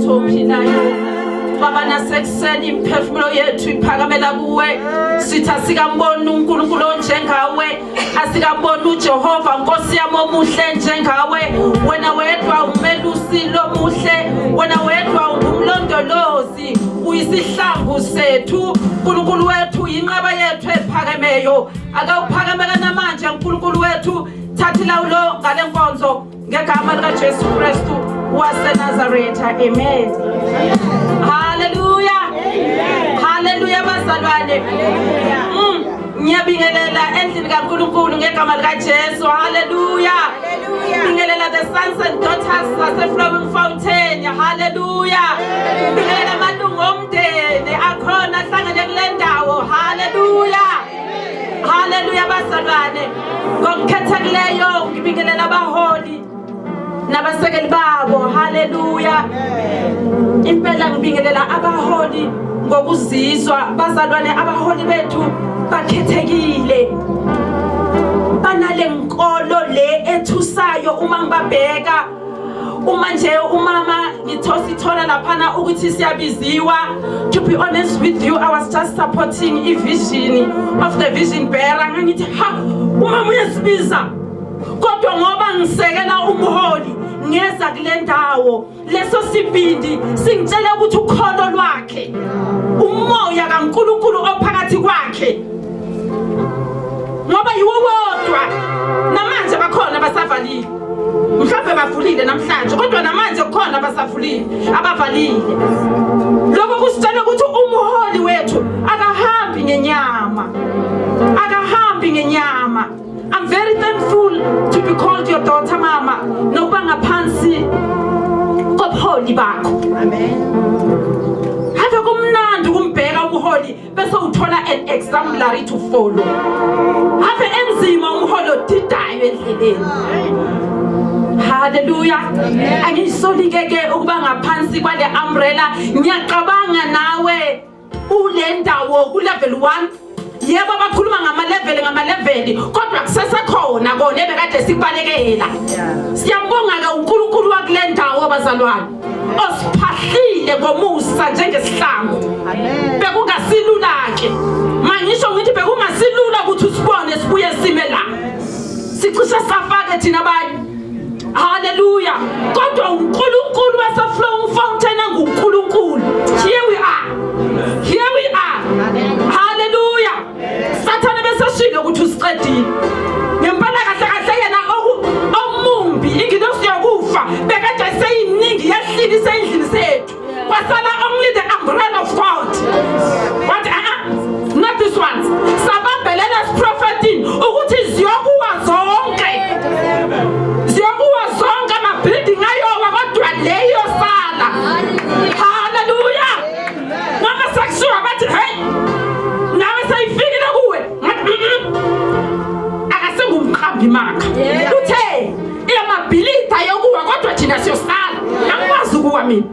wethu ophilayo Baba nasekuseni imphefumulo yethu iphakamela kuwe sithi asikamboni uNkulunkulu onjengawe asikamboni uJehova Nkosi yami omuhle njengawe wena wedwa umelusi lomuhle wena wedwa ungumlondolozi uyisihlangu sethu uNkulunkulu wethu inqaba yethu ephakemeyo akawuphakamela namanje uNkulunkulu wethu thathi lawulo ngale nkonzo ngegama lika Jesu Kristu waseNazaretha amen. Hallelujah. Hallelujah bazalwane. Ngiyabingelela endlini kaNkulunkulu ngegama lika Jesu. Hallelujah. Bingelela the sons and daughters waseflowing fountain. Hallelujah. Bingelela amalungu omndeni akhona ahlangene kule ndawo. Hallelujah. Hallelujah bazalwane. Ngokukhethekileyo ngibingelela abaholi nabasekeli babo. Hallelujah. Impela ngibingelela abaholi ngokuzizwa bazalwane abaholi bethu bakhethekile banale nkolo le ethusayo uma ngibabheka uma nje umama ngithosithola laphana ukuthi siyabiziwa. To be honest with you, I was just supporting a vision of the vision bearer ngithi ha umama uyasibiza kodwa ngoba ngisekela umholi ngeza kule ndawo leso sibindi singitshela ukuthi ukholo lwakhe umoya kaNkulunkulu ophakathi kwakhe ngoba yiwo wodwa namanje bakhona basavalile mhlawumbe bavulile namhlanje kodwa namanje kukhona basavulile abavalile. Lokho kusitshela ukuthi umholi wethu akahambi ngenyama akahambi ngenyama. I'm very thankful to be called your daughter mama nokuba ngaphansi kobuholi bakho. Amen. Ave kumnandi kumbheka umholi bese uthola an exemplary to follow. Ave enzima umholi odidayo endleleni. Hallelujah. Angisolikeke ukuba ngaphansi kwale umbrella ngiyaqabanga nawe ule ndawo ku level 1. Yebo bakhuluma ngama level kodwa kusesekhona kona ebekade sibalekela. Siyambonga ke uNkulunkulu wakule ndawo bazalwane osiphahlile ngomusa njengesihlangu. Amen. Bekungasilula ke mangisho ngithi bekungasilula ukuthi usibone sibuye sime la sicishe safake thina abanye. Hallelujah. Kodwa uNkulunkulu waseflowing fountain nguNkulunkulu. Here we are. Here we are. Amen. Hallelujah. Sathane besashilo ukuthi usiqedile. Ngempela kahle yena omumbi ingilosi yokufa bekade seyiningi yahlili sendlini sethu. Wasala only the umbrella of God. What not this one. Sababhelela propheting ukuthi ziyokuwa zonke. Ziyokuwa zonke ama building ayo kodwa leyo sala. Hallelujah. Mama sakusuka bathi hey nawe sayifike kuwe akasengumqambi maka uthe iyamabhilita yokuwa kodwa thina siyosala angikwazi ukuwa mina.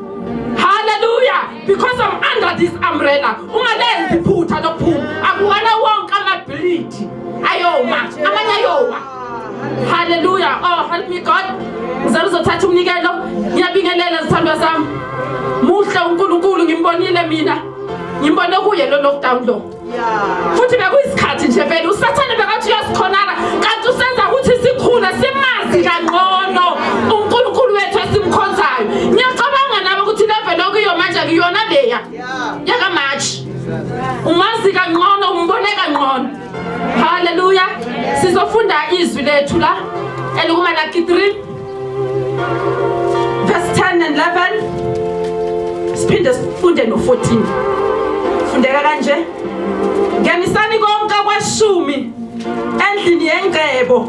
Hallelujah. Because I'm under this umbrella ungalenzi iphutha lokuphuma akuwala wonke amabhiliti ayoma amanye ayowa. Hallelujah. Oh help me God. Ngizama uzothatha umnikelo ngiyabingelela zithandwa zami muhle uNkulunkulu ngimbonile mina ngimbone kuye lo lockdown lo. Futhi bekuyisikhathi nje vele usathane bekathi uyasikhonana kanti usenza ukuthi sikhule simazi kangcono uNkulunkulu wethu esimkhonzayo. Ngiyacabanga nabo ukuthi level okuyo manje akuyona leya yaka March umazi kangcono umbone kangcono. Hallelujah. Sizofunda izwi lethu la eliKuMalaki 3 verse 10 and 11 siphinde sifunde no14. Fundeka kanje ngenisani konke kweshumi endlini yengcebo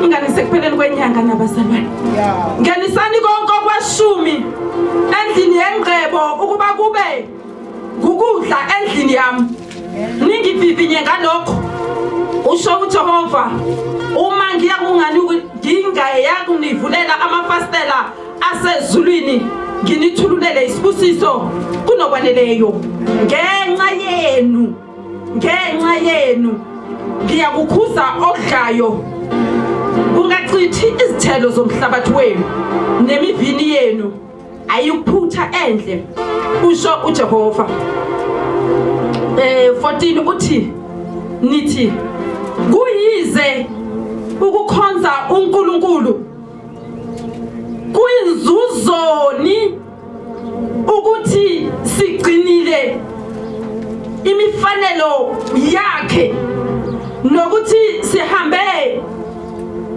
inganisekupheleni kwenyanga nabazalwane. Ngenisani konke kweshumi endlini yengcebo ukuba kube ukudla endlini yami. Ningivivinye ngalokho usho uJehova uma ngiya kungani ngingaye yakunivulela amafastela asezulwini nginithululele isibusiso kunokwaneleyo ngenxa yenu ngiyakukhuza okudlayo kungacithi izithelo zomhlabathi wenu nemivini yenu ayikuphutha endle usho uJehova. 14 uthi nithi kuyize ukukhonza uNkulunkulu kuyinzuzoni ukuthi sigcinile imifanelo yakhe nokuthi sihambe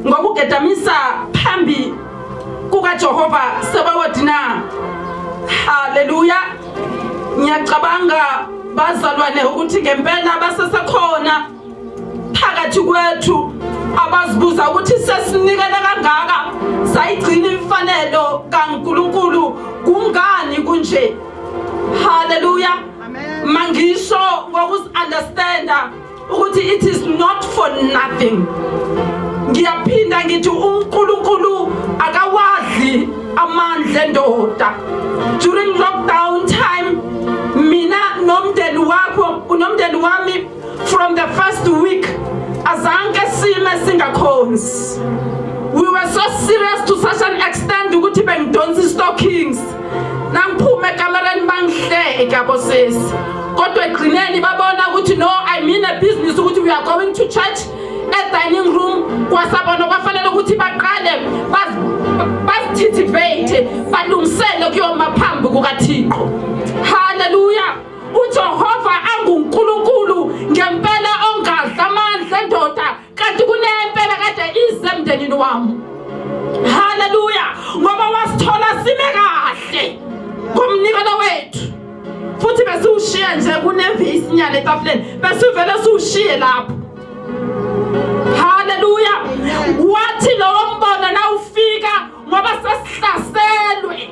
ngokugedamisa phambi kukaJehova sebawodina. Haleluya. Ngiyacabanga bazalwane ukuthi ngempela basesekhona phakathi kwethu abazibuza ukuthi sesinikela kangaka sayigcina imfanelo kaNkulunkulu kungani kunje. Haleluya. Mangisho ngokuunderstanda ukuthi it is not for nothing. Ngiyaphinda ngithi uNkulunkulu akawazi amandla endoda. During lockdown time mina nomndeni wakho unomndeni wami from the first week azange sime singakhonzi. We were so serious to such an extent ukuthi bengidonsa stockings nangiphume ekamereni bangihleke yabo sisi. Kodwa egcineni babona ukuthi no, I mean a business ukuthi we are going to church at dining room kwasabona kwafanele ukuthi baqale basithithivate balungisele kuyoma phambi kukaThixo. Hallelujah. uJehova anguNkulunkulu ngempela ongadla amandla endoda kanti kunempela kade izemndenini wami. Hallelujah. Ngoba wasithola sime kahle kumnikelo wethu. Futhi besiushiya nje kunemvisi nyane etafuleni besivele siushiye lapho. Hallelujah. Wathi lo mbono na ufika ngoba sesihlaselwe.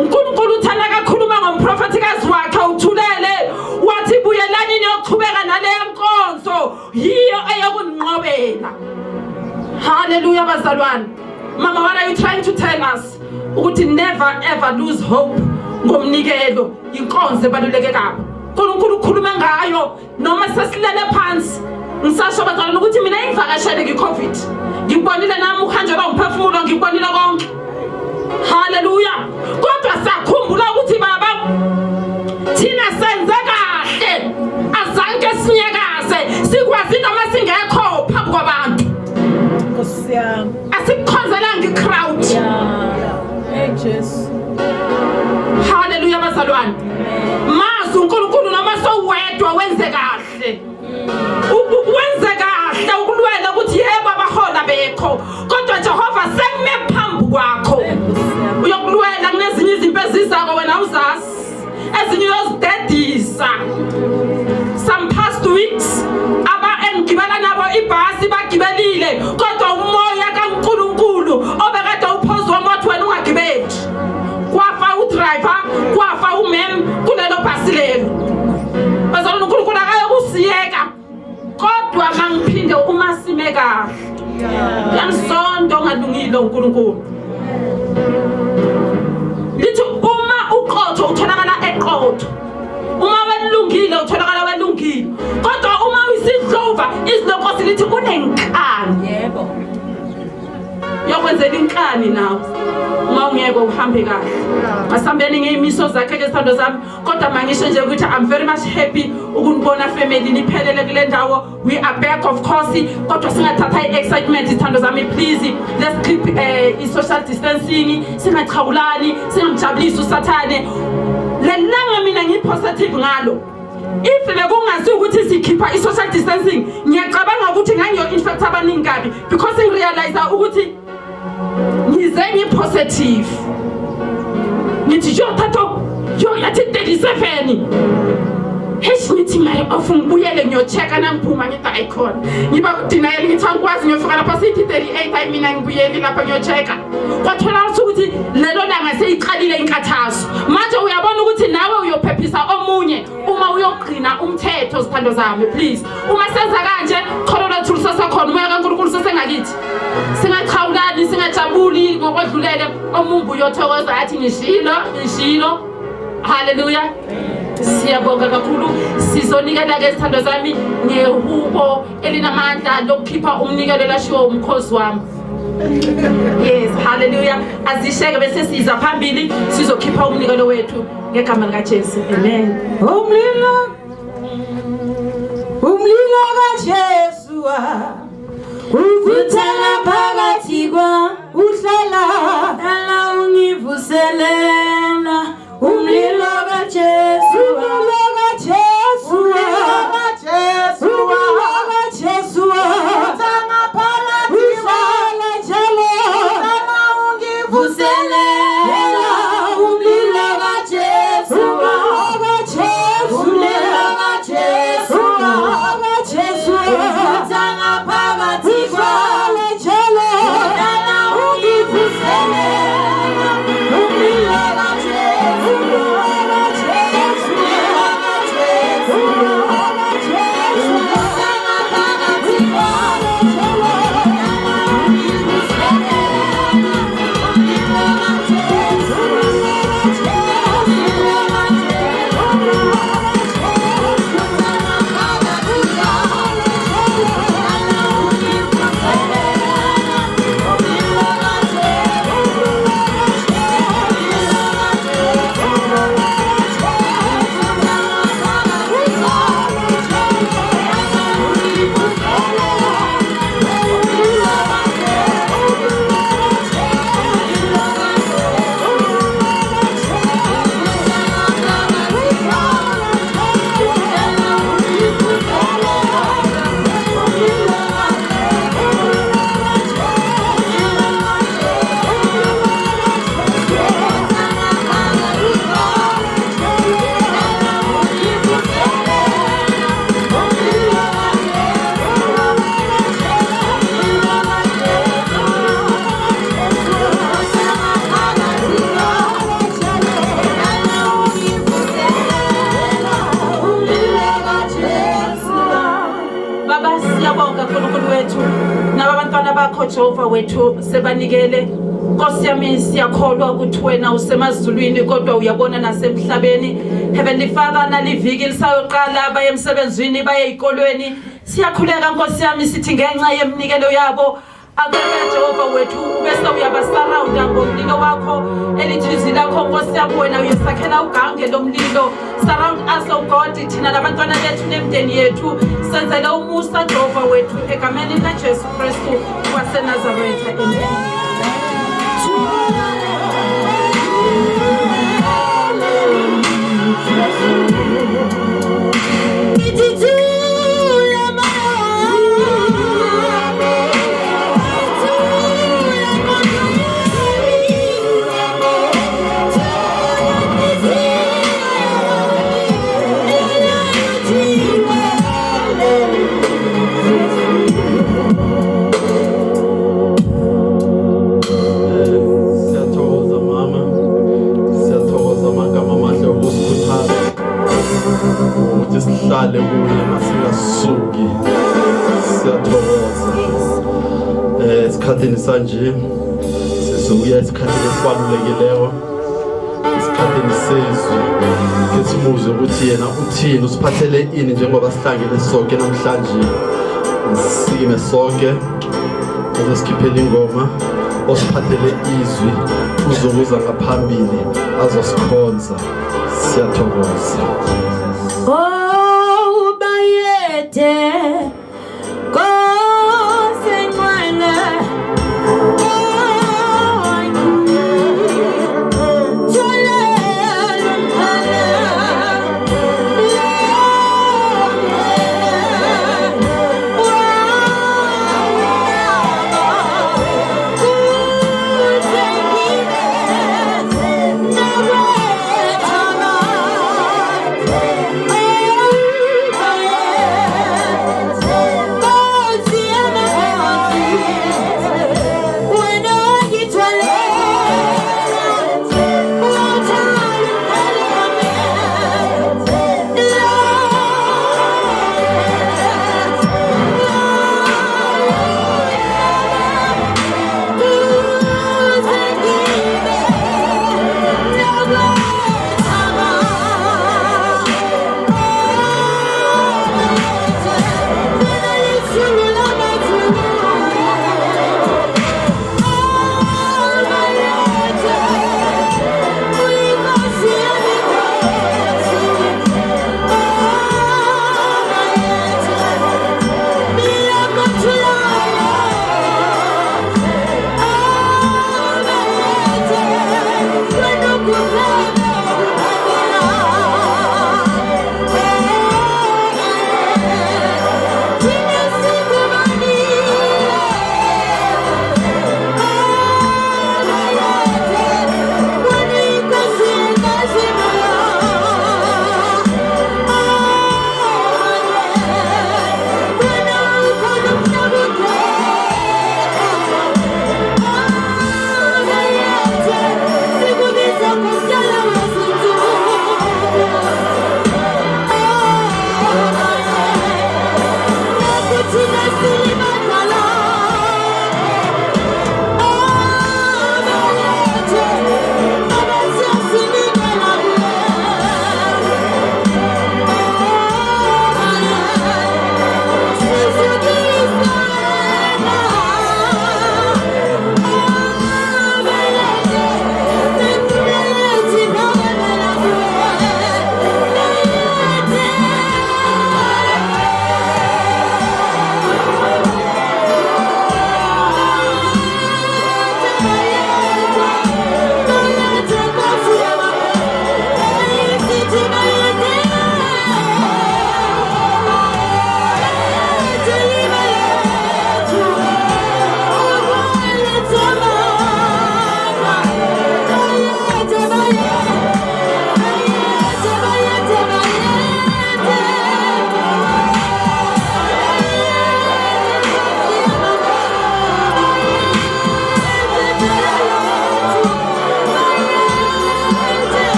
uNkulunkulu uthanda kakhuluma ngomprofetikazi wakhe uthulele wathi buyelani niyoqhubeka nale nkonzo yiyo eyokunqobela. Hallelujah bazalwane. Mama, what are you trying to tell us? Ukuthi never ever lose hope ngomnikelo inkonzo ebaluleke kabi. uNkulunkulu ukhuluma ngayo noma sesilele phansi. Ngisasho bazalwane ukuthi mina ngivakashele ngeCovid. Ngibonile nami uhanjelwa umphefumulo ngibonile konke. Hallelujah. Kodwa sakhumbula ukuthi baba thina senze kahle azange sinyakaze sikwazi noma singekho phambi kwabantu. Nkosiyami. Asikhonzelanga icrowd. Jesus. Hallelujah bazalwane. Mazi uNkulunkulu noma sowedwa wenze kahle. Wenze kahle ukulwela ukuthi yebo abahola bekho kodwa Jehova sekume phambi kwakho. Uyokulwela kunezinye izinto ezizako wena uzazi ezinye uyozidedisa. Some past weeks engigibela nabo ibhasi bagibelile kodwa umoya kaNkulunkulu obekade uphozwa mothi wena ungagibeli. Kwafa udriver, kwafa umem kulelo bhasi lelo. Bazalwane uNkulunkulu akayokusiyeka kodwa mangiphinde uma sime kahle. Yanisonto ngalungile uNkulunkulu. Lithi uma uqotho utholakala eqotho. Uma welungile utholakala welungile. Kodwa uma uyisidlova izilokho silithi kunenkani. Yebo. Yokwenzela inkani nawe. Uma ungeke uhambe kahle. Masambeni ngeyimiso zakhe ke sithando sami kodwa mangisho nje ukuthi I'm very much happy ukunibona family niphelele kule ndawo. We are back of course kodwa singathatha iexcitement sithando sami please let's keep social distancing singachawulani singamjabulisi usathane. Lenanga mina ngipositive ngalo. If bekungazi ukuthi sikhipha isocial distancing ngiyacabanga ukuthi ngangiyo infect abaningi kabi because I realize ukuthi ngize ngipositive. Ngithi yo thato yo yathi 37. Ngithi maye ngibuyele ngiyochecka nangiphuma ngithi ayikhona. Ngiba denial ngithi angikwazi ngiyofika lapha sithi 38 ayi mina ngibuyele lapha ngiyochecka. Kwathola ukuthi lelo langa seyiqalile inkathazo. Manje uyabona ukuthi nawe uyophephisa omunye uma uyogcina umthetho sithando zami please. Uma senza kanje khona lothulisa sakhona umoya kaNkulunkulu sesengakithi. Singachawulani singajabuli ngokwedlulele omumbu uyothokoza athi ngishilo. Hallelujah. Siyabonga kakhulu sizonikela ke sithando zami ngehubo elinamandla lokukhipha umnikelo lashiwo umkhosi wami. Yes, hallelujah. Azisheke bese siza phambili sizokhipha umnikelo wethu ngegama lika Jesu. Amen. Umlilo kaJesu uvutha phakathi kwa uhlala ungivuselela umlilo kaJesu Jehova wethu sebanikele Nkosi yami siyakholwa ukuthi wena usemazulwini kodwa uyabona nasemhlabeni. Heavenly Father, naliviki lisayoqala baye emsebenzini baye ezikolweni siyakhuleka Nkosi yami sithi ngenxa yemnikelo yabo akube Jehova wethu bese uyabasurrounda ngomlilo wakho elithizi lakho Nkosi yami wena uyasakhela ugange lomlilo. Surround us, oh God, thina labantwana bethu nemndeni yethu senzele umusa Jehova wethu egameni likaJesu Kristu waseNazaretha. Amen. Sihlale kuye masingasuki siyathokoza esikhathini sanje sizokuya esikhathini esibalulekileyo esikhathini sezwe ngesibuzo ukuthi yena uthini usiphathele ini njengoba sihlangene sonke namhlanje sime sonke uzosikhipela ingoma osiphathele izwi uzokuza ngaphambili azosikhonza siyathokoza. Oh, bayete, kosenwana,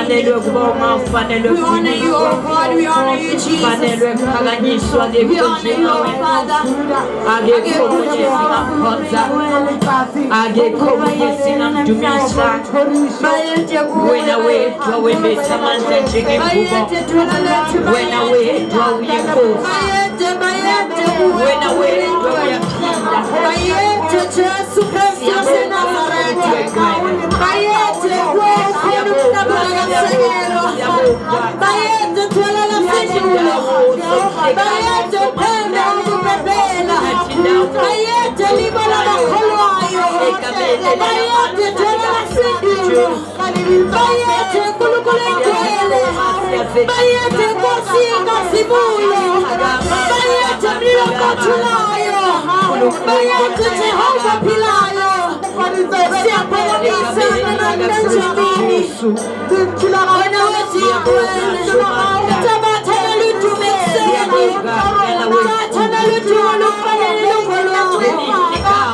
Ufanelwe kubonga, ufanelwe We honor you, oh God. We honor you, Jesus. ufanelwe kuphakanyiswa We honor you, ngekhonjina oh wena. Father. Akekho omunye singamkhonza, akekho omunye singamdumisa. Wena wedwa wembethe amandla njengemvubo, wena wedwa uyinkosi, wena wedwa uyaphinda.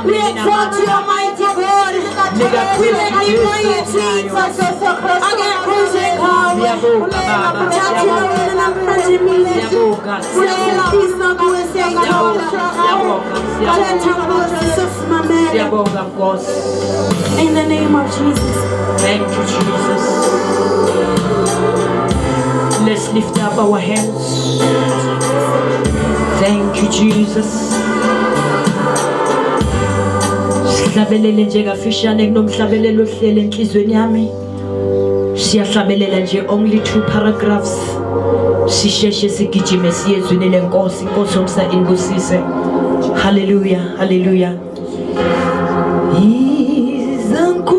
We exalt you, Almighty God. We magnify you, Jesus. In the name of Jesus. Thank you, Jesus. Let's lift up our hands. Thank you, Jesus. Sihlabelele nje kafishane kunomhlabelelo ohlele enhlizweni yami. Siyahlabelela nje only 2 paragraphs. Sisheshe sigijime siyezwini lenkosi, inkosi yomsa inbusise. Hallelujah, hallelujah. Izankosi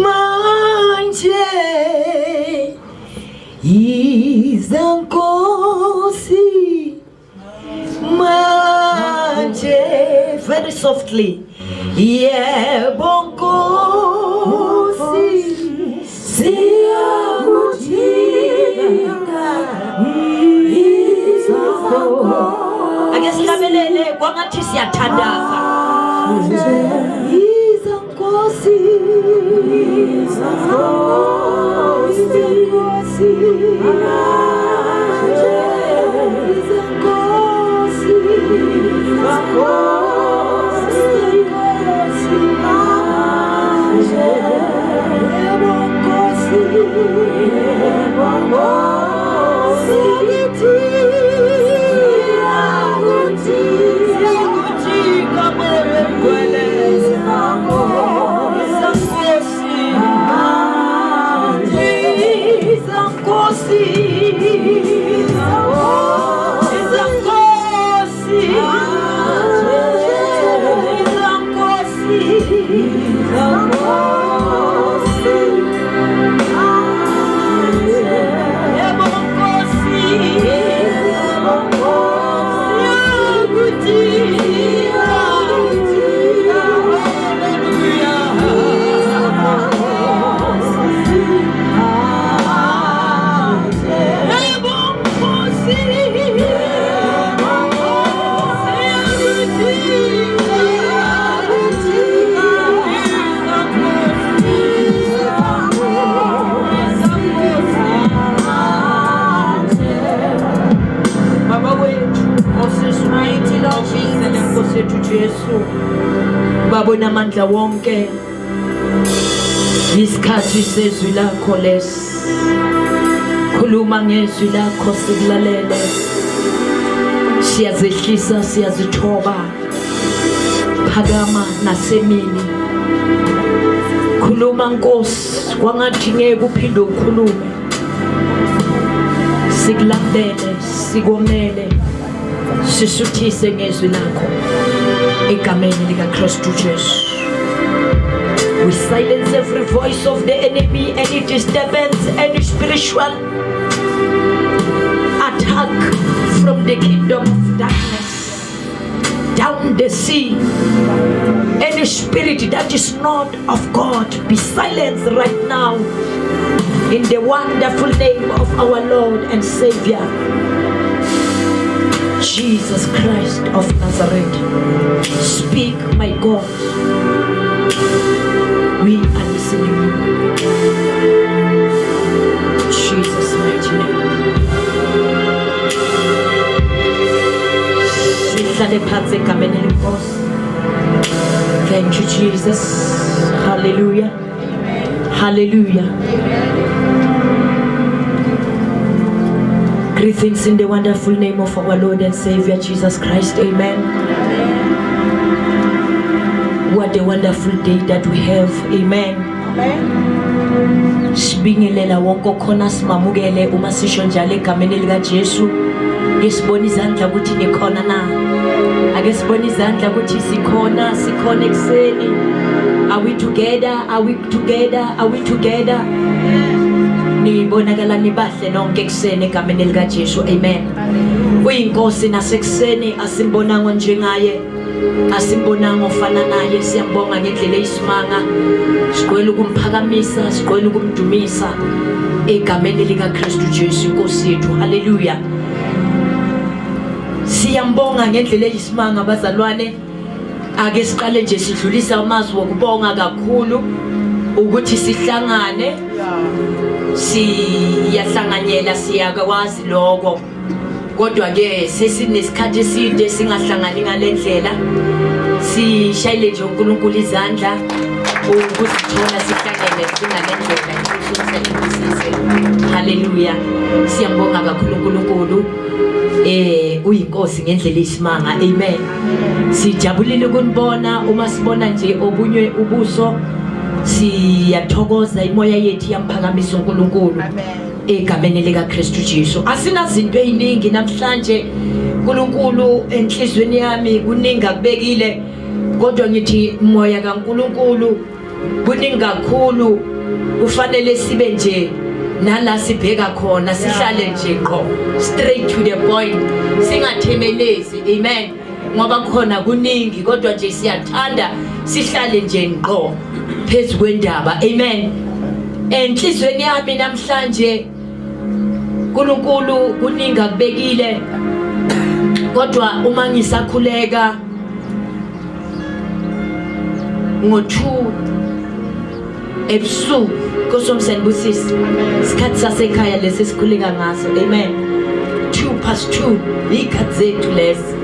manje, izankosi manje, very softly. Yebo Nkosi, siyakudinga izankosi. Ake sihlabelele kwangathi siyathandaza. Izankosi, izankosi, izankosi manje, izankosi, izankosi, izankosi manje, yebo Nkosi, yebo Nkosi, siyakudinga moyo mgcwele, izankosi manje, izankosi, izankosi manje, izankosi, izankosi manje, yebo Nkosi, yebo Nkosi, siyakudinga, Baba wethu osisimayithi lawubiza lenkosi yethu Jesu, Baba unamandla wonke, isikhathi sezwi lakho lesi, khuluma ngezwi lakho sikulalele, siyazehlisa siyazithoba, phakama nasemini, khuluma Nkosi, kwangathi ngeke uphinde ukhulume, sikulandele, sikomele, sisuthise ngezwi lakho egameni likaKristu Jesu. We silence every voice of the enemy, any disturbance, any spiritual attack from the kingdom of darkness down the sea. Any spirit that is not of God, be silenced right now in the wonderful name of our Lord and Savior Jesus Christ of Nazareth. Speak, my God. We are listening. Asihlale phansi egameni lenkosi. Thank you, Jesus. Hallelujah. Hallelujah. Greetings in the wonderful name of our Lord and Savior Jesus Christ. Amen. What a wonderful day that we have. Amen. Sibingelela wonke khona simamukele uma sisho njalo egameni lika Jesu. Ngesibona izandla ukuthi nikhona na. Ake sibona izandla ukuthi sikhona ekseni. Are we together? Are we together? Are we together? Nibonakala nibahle nonke ekseni egameni lika Jesu. Amen. Uyinkosi nasekseni asimbonanga njengaye. Asimbonanga ofana naye. Siyambonga ngendlela eyisimanga. Siqwela ukumphakamisa, siqwela ukumdumisa egameni lika Kristu Jesu inkosi yethu. Hallelujah. Siyambonga ngendlela eyisimanga bazalwane. Ake siqale nje sidlulisa amazwi okubonga kakhulu ukuthi sihlangane. Siyahlanganyela siyakwazi lokho. Kodwa ke sesinesikhathi eside singahlangani ngalendlela. Sishayile nje uNkulunkulu izandla ukusithola sihlangene singalendlela. Hallelujah. Siyambonga kakhulu uNkulunkulu. Uyinkosi ngendlela isimanga. Amen. Sijabulile ukunibona uma sibona nje obunye ubuso. Siyathokoza imoya yethu yamphakamisa uNkulunkulu. Egameni lika Kristu Jesu. Asinazinto eziningi namhlanje uNkulunkulu enhlizweni yami kuningi akubekile. Kodwa ngithi moya kaNkulunkulu kuningi kakhulu. Kufanele sibe nje nala sibheka khona sihlale nje qho straight to the point singathemelezi. Amen. Ngoba khona kuningi kodwa nje siyathanda sihlale nje qho phezu kwendaba. Amen. Enhlizweni yami namhlanje uNkulunkulu kuningi akubekile. Kodwa uma ngisakhuleka ngo2 ebusuku kosomsenbusisi isikhathi sasekhaya lesi sikhuleka ngaso. Amen. 2:02 ikhathi zethu lesi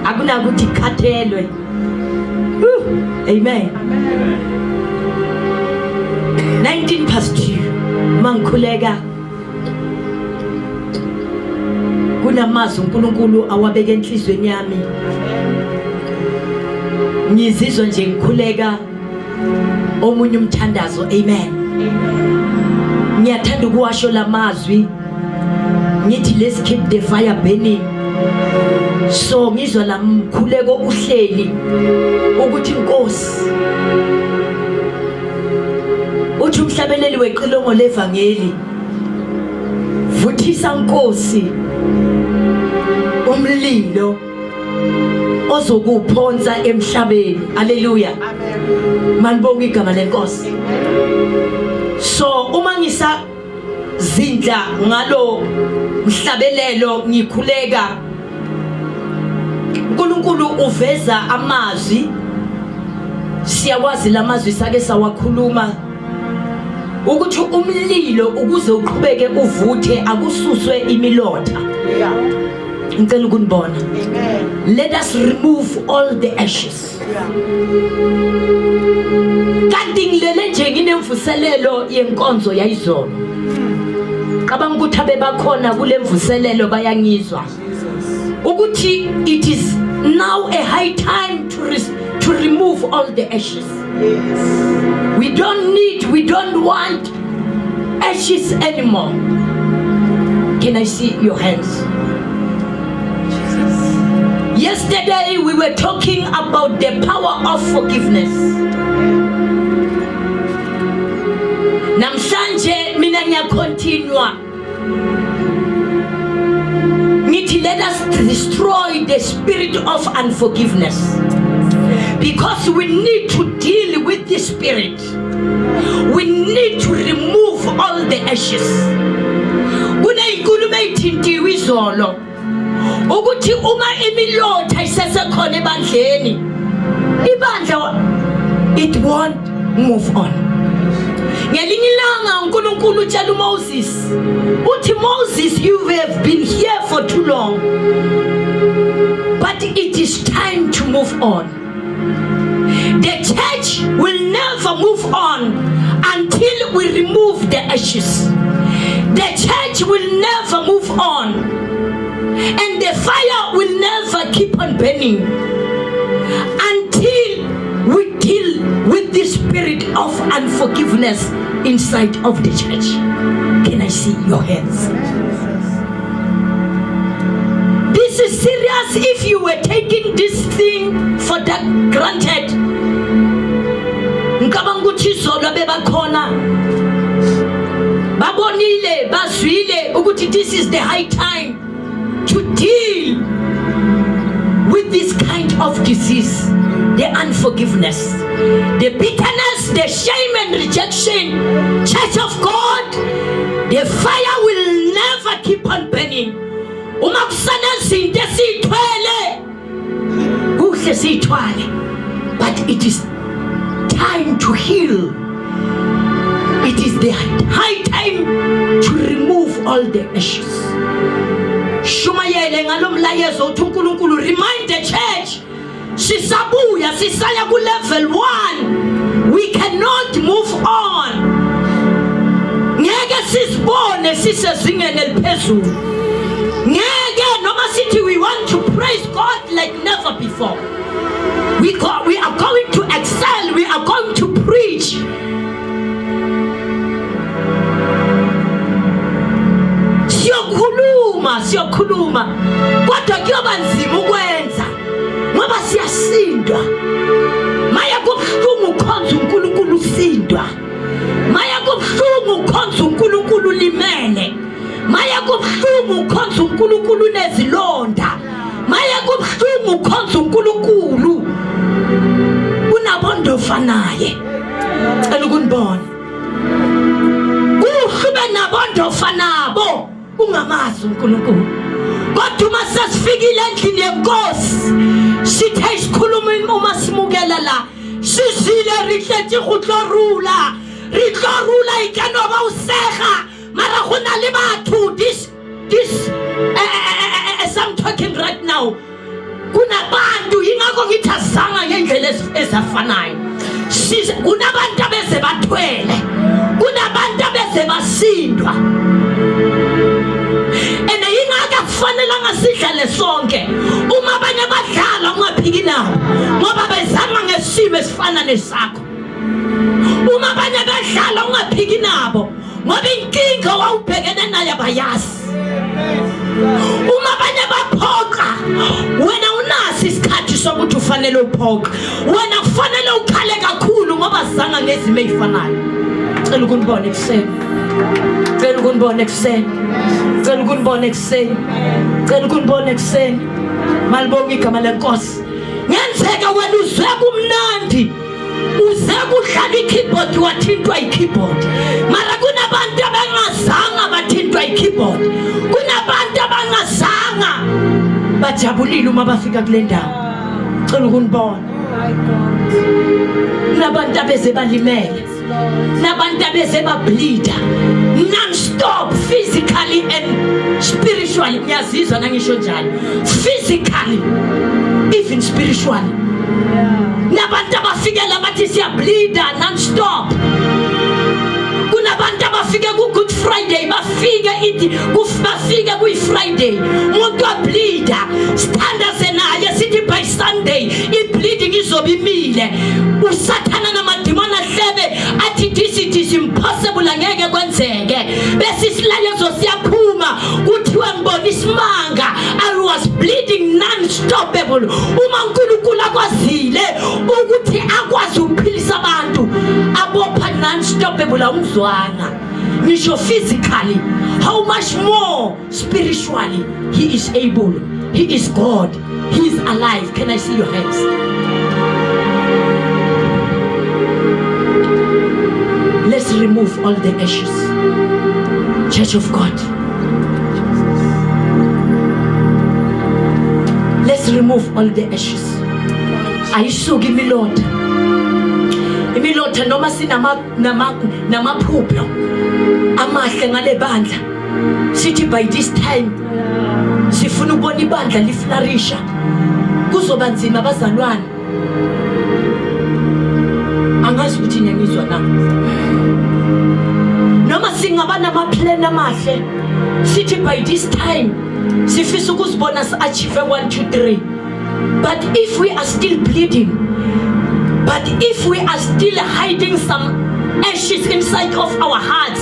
akunakuthi khathelwe. Amen. 19:02 mangikhuleka kunamazwi uNkulunkulu awabeka enhlizweni yami. Ngizizwa nje ngikhuleka omunye umthandazo. Amen. Ngiyathanda ukuwasho lamazwi ngithi let's keep the fire burning. So ngizwa la mkhuleko uhleli ukuthi inkosi uthi umhlabeleli weqilongo levangeli vuthisa inkosi umlilo ozokuphonsa emhlabeni. Haleluya. Amen. Manibonga igama lenkosi. So uma ngisa zindla ngalo mhlabelelo ngikhuleka uNkulunkulu uveza amazwi. Siyakwazi lamazwi sake sawakhuluma ukuthi umlilo ukuze uqhubeke uvuthe akususwe imilotha. Ngicela ukunibona. Let us remove all the ashes. Kanti ngilele nje nginemvuselelo yenkonzo yayizolo. Cabanga ukuthi abebakhona kule mvuselelo bayangizwa. Ukuthi it is now a high time to remove all the ashes. Yes. We don't want ashes anymore. Can I see your hands? Jesus. Yesterday we were talking about the power of forgiveness. Namhlanje mina ngiyacontinue. Let us destroy the spirit of unforgiveness, because we need to deal with the spirit. We need to remove all the ashes. Kuneyinkulumo eyithintiwe izolo ukuthi uma imilotha isesekhona ebandleni, ibandla it won't move on. Ngelinye ilanga uNkulunkulu utshela uMoses uthi, Moses, you have been here for too long, but it is time to move on. The church will never move on until we remove the ashes. The church will never move on, and the fire will never keep on burning until we deal with the spirit of unforgiveness inside of the church. Can I see your hands? This is serious. If you were taking this thing for that granted, babonile bazwile ukuthi this is the high time to deal with this kind of disease, the unforgiveness, the bitterness, the shame and rejection. Church of God, the fire will never keep on burning. Uma kusana izinto esithwele kuhle sithwale, but it is time to heal. It is the high time to remove all the ashes. Shumayele ngalomlayezo uthi uNkulunkulu remind the church, sisabuya sisaya ku level 1. We cannot move on. Ngeke sisibone sisezingeni eliphezulu. Ngeke noma sithi we want to praise God like never before. We are going to excel. We are going to preach. Siyokhuluma kodwa kuyoba nzima ukwenza ngoba siyasindwa. Maya kubuhlungu ukhonza uNkulunkulu usindwa. Maya kubuhlungu ukhonza uNkulunkulu limele. Maya kubuhlungu ukhonza uNkulunkulu nezilonda. Maya kubuhlungu ukhonza uNkulunkulu unabondo naye. Cela ukunibona. Kuhlube nabondo fanabo. Ungamazi uNkulunkulu. Kodwa uma sesifikile endlini yenkosi, sithe isikhuluma uma simukela la, sizile rihleti gotlorula ikanoba useha, mara gona le batho this as I'm talking right now. Kunabantu ingakho ngithi asizanga ngendlela ezafanayo. Kunabantu abeze bathwele, kunabantu abeze basindwa. And ingaka kufanele ngasidlale sonke. Uma abanye badlala ungaphiki nabo ngoba bezama ngesimo esifana nesakho. Uma abanye badlala ungaphiki nabo ngoba inkinga wawubhekene nayo bayazi. Uma abanye baphoqa wena unasi isikhathi sokuthi ufanele uphoqa. Wena kufanele ukhale kakhulu ngoba sizanga ngezimo ezifanayo. Cela ukunibona ekuseni. Cela ukunibona ekuseni. Cela ukunibona ekuseni. Cela ukunibona ekuseni. Malibonga igama lenkosi. Ngenzeka wena uzwe kumnandi. Uze kudlala ikeyboard wathintwa ikeyboard. Mara kunabantu abangazanga bathintwa ikeyboard. Kunabantu abangazanga bajabulile uma bafika kule ndawo. Cela ukunibona. Nabantu abeze balimele. Nabantu abeze bableeda non-stop, physically and spiritually. Ngiyazizwa nangisho njalo. Physically, even spiritually. Nabantu abafikela bathi siyableeda non-stop. Kunabantu abafike ku Good Friday, bafike ku Friday, umuntu ableeda, standards naye sithi by Sunday i-bleeding izobimile. Usathana namadimona hlebe athi this is impossible, angeke kwenzeke. Bese isilayezo siyaphuma kuthiwa ngibona isimanga, I was bleeding non-stoppable. Uma uNkulunkulu akwazile ukuthi akwazi ukuphilisa abantu abopha non-stoppable awuzwana. Ngisho physically, how much more spiritually he is able. He is God. He is alive. Can I see your hands? Let's remove all the ashes. Church of God. Let's remove all the ashes. Ayisuki imilonda. Imilonda noma sinamaphupho amahle ngale bandla. Sithi by this time sifuna ukubona ibandla liflourisha. kuzoba nzima abazalwane. Angazi ukuthi niyangizwa na. Noma singaba namaplan amahle sithi by this time sifisa ukuzibona si-achieve 1 2 3, but if we are still bleeding, but if we are still hiding some ashes inside of our hearts,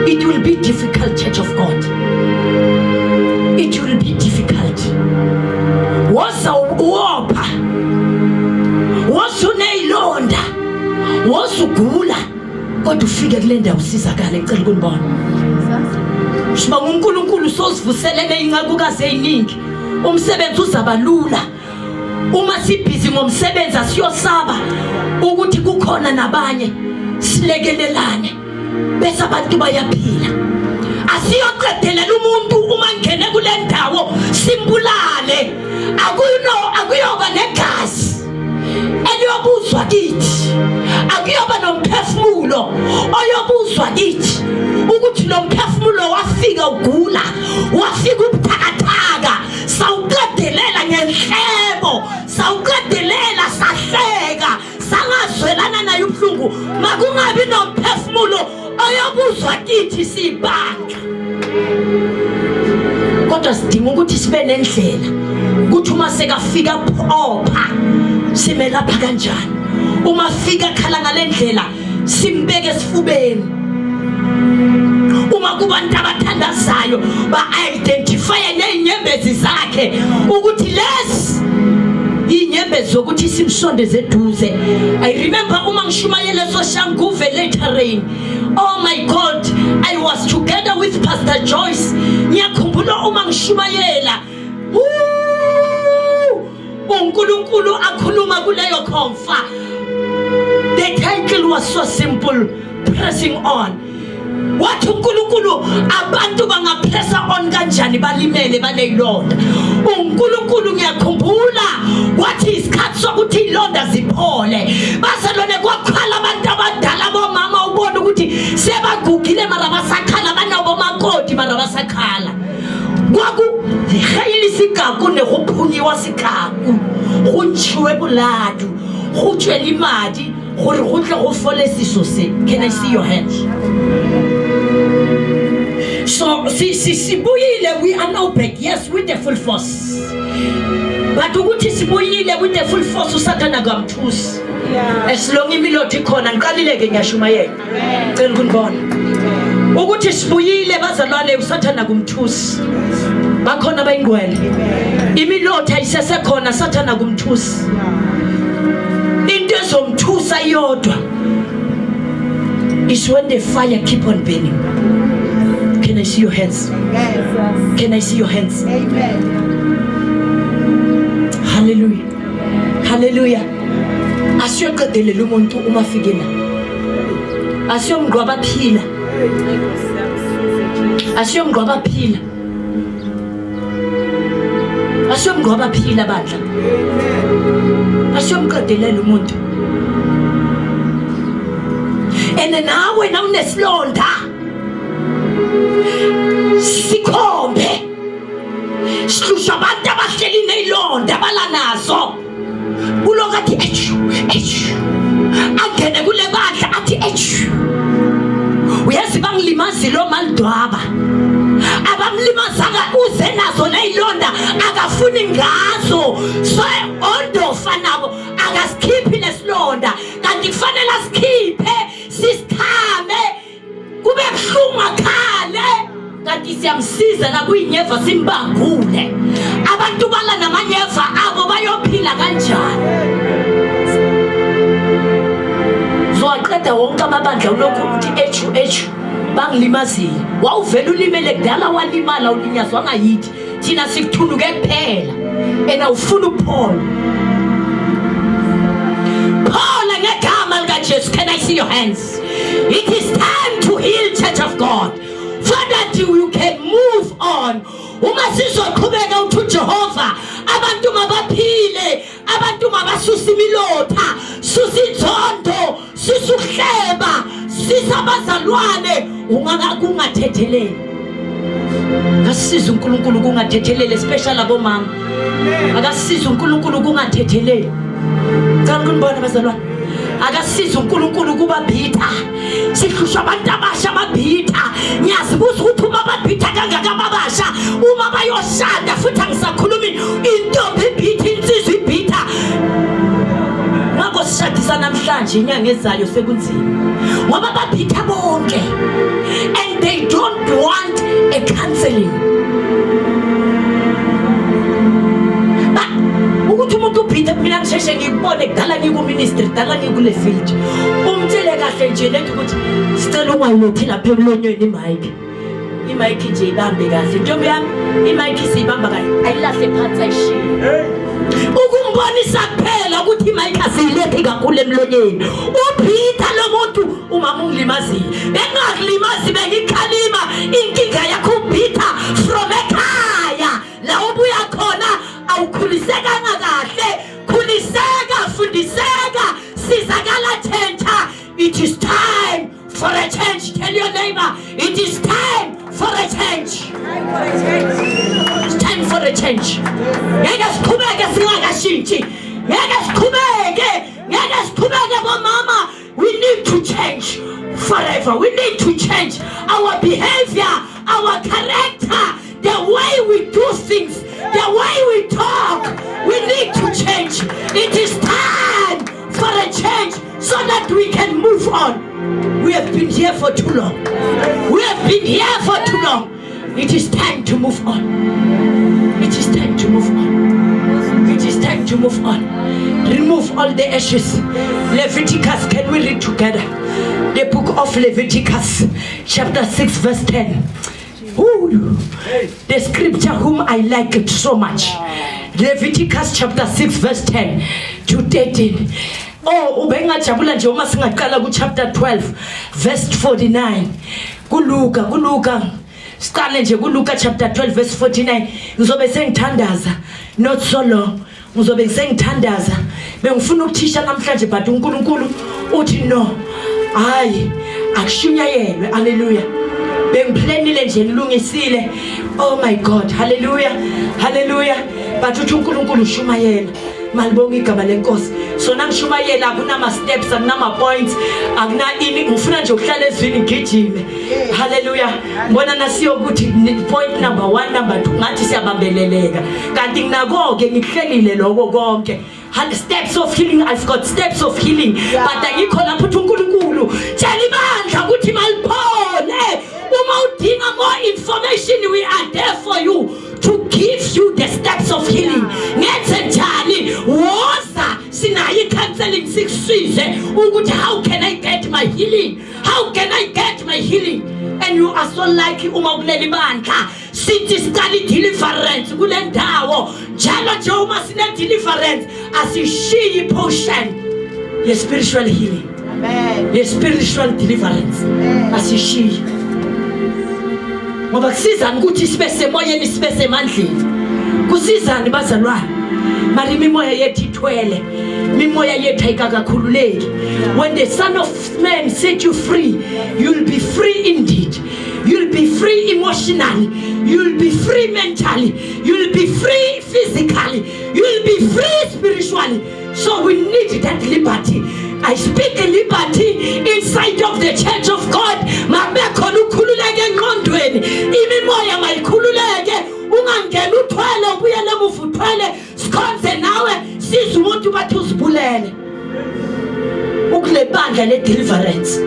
it will be difficult, Church of God. It will be difficult. What's a wopa? What's your nailonda? What's a gula? What to figure lenda usizakale ngicela ukunibona. Siba uNkulunkulu sozivuselele ingakuka seyiningi. Umsebenzi uzabalula. Uma sibhizi ngomsebenzi asiyosaba ukuthi kukhona nabanye silekelelane bese abantu bayaphila. Asiyoqedelela umuntu uma ngene kule ndawo simbulale. Akuyoba negazi eliyobuzwa kithi. Akuyoba nomphefumulo oyobuzwa kithi ukuthi lo mphefumulo wafika ugula, wafika ubuthakathaka, sawuqedelela ngenhlebo, sawuqedelela sahleka, sangazwelana naye ubuhlungu. Makungabi nomphefumulo oyobuzwa kithi sibandla. Kodwa sidinga ukuthi sibe nendlela ukuthi uma sekafika phopha simelapha kanjani. Uma fika khala ngalendlela simbeke esifubeni. Uma kubantu abathandazayo ba-identify ney'nyembezi zakhe ukuthi lesi inyembezi zokuthi simsondeze eduze. I remember uma ngishumayele Soshanguve later rain. Oh my God, I was together with Pastor Joyce. Ngiyakhumbula uma ngishumayela uNkulunkulu akhuluma kuleyo khomfa. The title was so simple, pressing on. Wathi uNkulunkulu abantu bangapressa on kanjani balimele baneyilonda. uNkulunkulu ngiyakhumbula wathi isikhathi sokuthi ilonda ziphole. Basalone kwakhala abantu abadala bomama ubona ukuthi sebagugile mara basakhala banabo makoti mara basakhala. Kwaku heyili sikaku ne go phunyiwa sikaku. Go ntshiwe boladu, go tswele madi gore go tle go fole siso se. Can I see your hands? So sibuyile, we are now back, yes, with the full force. But ukuthi sibuyile with the full force uSathana kamthusi. As long imilotho ikhona ngiqalileke ngiyashumayela. Ngicela ukunibona. Ukuthi sibuyile bazalwane uSathana kumthusi. Bakhona bayingwele. Imilotho ayisesekhona Sathana kumthusi. Into ezomthusa iyodwa is when the fire keep on burning. Can I see your hands? Yes. Can I see your hands? Amen. Hallelujah. Hallelujah. Asiyoqedelela umuntu uma fikela. Asiyomgqwaba phila. Asiyomgqwaba phila. Asiyomgqwaba phila bandla. Asiyomqedelela umuntu. Ene nawe na unesilonda. Sikhombe sihlusha abantu abahleli neyilonda balanazo ulokathi echu angene kule bandla athi echu. Uyazi bangilimazi lo maldwaba abamlimazanga uze nazo neyilonda akafuni ngazo. So ondofa nabo akaskipi lesilonda kanti kufanele asikhiphe sisikhame kube buhlungu akhale kanti siyamsiza nakuyinyeva simbangule. Abantu bala namanyeva abo bayophila kanjani. Zoaqeda wonke amabandla ulokhu ukuthi echu bangilimazile. Wawuvela ulimele kudala walimala ulinyazwa ngayithi. Thina sikuthuluke kuphela ena ufuna uphola. Phola ngegama likaJesu. Can I see your hands? It is time to heal, Church of God, so that you can move on. Uma sizoqhubeka uthi Jehova abantu mabaphile, abantu mabasusa imilotha, susa inzondo, susuhleba, sisabazalwane ungakungathetheleli. Akasiza uNkulunkulu kungathethelele special abomama. Akasiza uNkulunkulu kungathethelele. Ngicela kunibona bazalwane. Akasiza uNkulunkulu kubabhitha. Sihlushwa abantu abasha babhitha. Ngiyazibuza ukuthi uma babhitha kangaka ababasha uma bayoshada futhi angisakhulumi intombi ibhitha insizwa ibhitha. Ngakho sishadisa namhlanje inyanga ezayo sekunzima. Ngoba babhitha bonke. And they don't want a counseling. Ukuthi umuntu ubhitha mina ngisheshe ngikubone kudala ngikuministry dala ngikule field. Umtshele kahle nje lethu ukuthi sicela ungayilethi lapha emlonyweni imic. Imic nje ibambe kahle. Ntombi yami imic siyibamba kahle. Ayilahle phansi ayishiye. Ukumbonisa kuphela ukuthi imic asiyilethi kakhulu emlonyeni. Ubhitha lo muntu umama ungilimazile. Bengakulimazi bengikhalima inkinga yakho ubhitha from ekhaya. La ubuya khona awukhuliseka kahle. Khuliseka, fundiseka, sizakala tshentha. It is time for a change. Tell your neighbor, it is time for a change. It's time for a change. Ngeke siqhubeke singakashintshi. Ngeke siqhubeke bomama. We need to change forever. We need to change our behavior, our character, the way we do things, the way we talk. We need to change. It is time for a change so that we can move on. We have been here for too long. We have been here for too long. It is time to move on. It is time to move on. It is time to move on. Remove all the ashes. Leviticus, can we read together? The book of Leviticus, chapter 6, verse 10. Ooh, the scripture whom I like it so much. Leviticus chapter 6, verse 10 to 13. Oh, ubengajabula nje uma singaqala ku chapter 12 verse 49. Kuluka siqale nje kuLuka chapter 12 verse 49. Ngizobe sengithandaza not so long. Ngizobe sengithandaza. Bengifuna ukuthisha namhlanje but uNkulunkulu uthi no. Hayi, akushunyayelwe. Hallelujah. Bengiplanile nje ngilungisile. Oh my God. Hallelujah. Hallelujah. But uthi uNkulunkulu ushumayela. Malibonga igama lenkosi. So nangishumayela akunama steps akunama points akuna ini ngifuna nje ukuhlala ezwini ngijime. Hallelujah. Ngibona nasiyo ukuthi point number 1 number 2 ngathi siyabambeleleka. Kanti nginako ke ngikuhlelile lokho konke. Steps of healing, I've got steps of healing. But ayikho lapho uthi uNkulunkulu tshela ibandla ukuthi maliphole. Uma udinga more information, we are there for you to give you the steps of healing. Ngenze njani? Woza sinayi counseling sikusize ukuthi how can I get my healing? How can I get my healing? And you are so lucky uma kuleli bandla sithi study deliverance kule ndawo njalo nje uma sine deliverance asishiyi portion ye spiritual healing. Amen. Ye spiritual deliverance asishiyi. Ngoba kusizani ukuthi sibe semoyeni sibe semandleni. Kusizani bazalwane. Mari mimoya yethu ithwele. Mimoya yethu ayikakakhululeki. When the Son of Man set you free, you'll be free indeed. You'll be free emotionally. You'll be free mentally. You'll be free physically. You'll be free spiritually. So we need that liberty. I speak a liberty inside of the church of God. Mabekho ukhululeke engqondweni. Imimoya mayikhululeke. Ungangena uthwele ubuyele emuva uthwele sikhonze nawe siza umuntu bathi uzibulele. Ukule bandla le deliverance.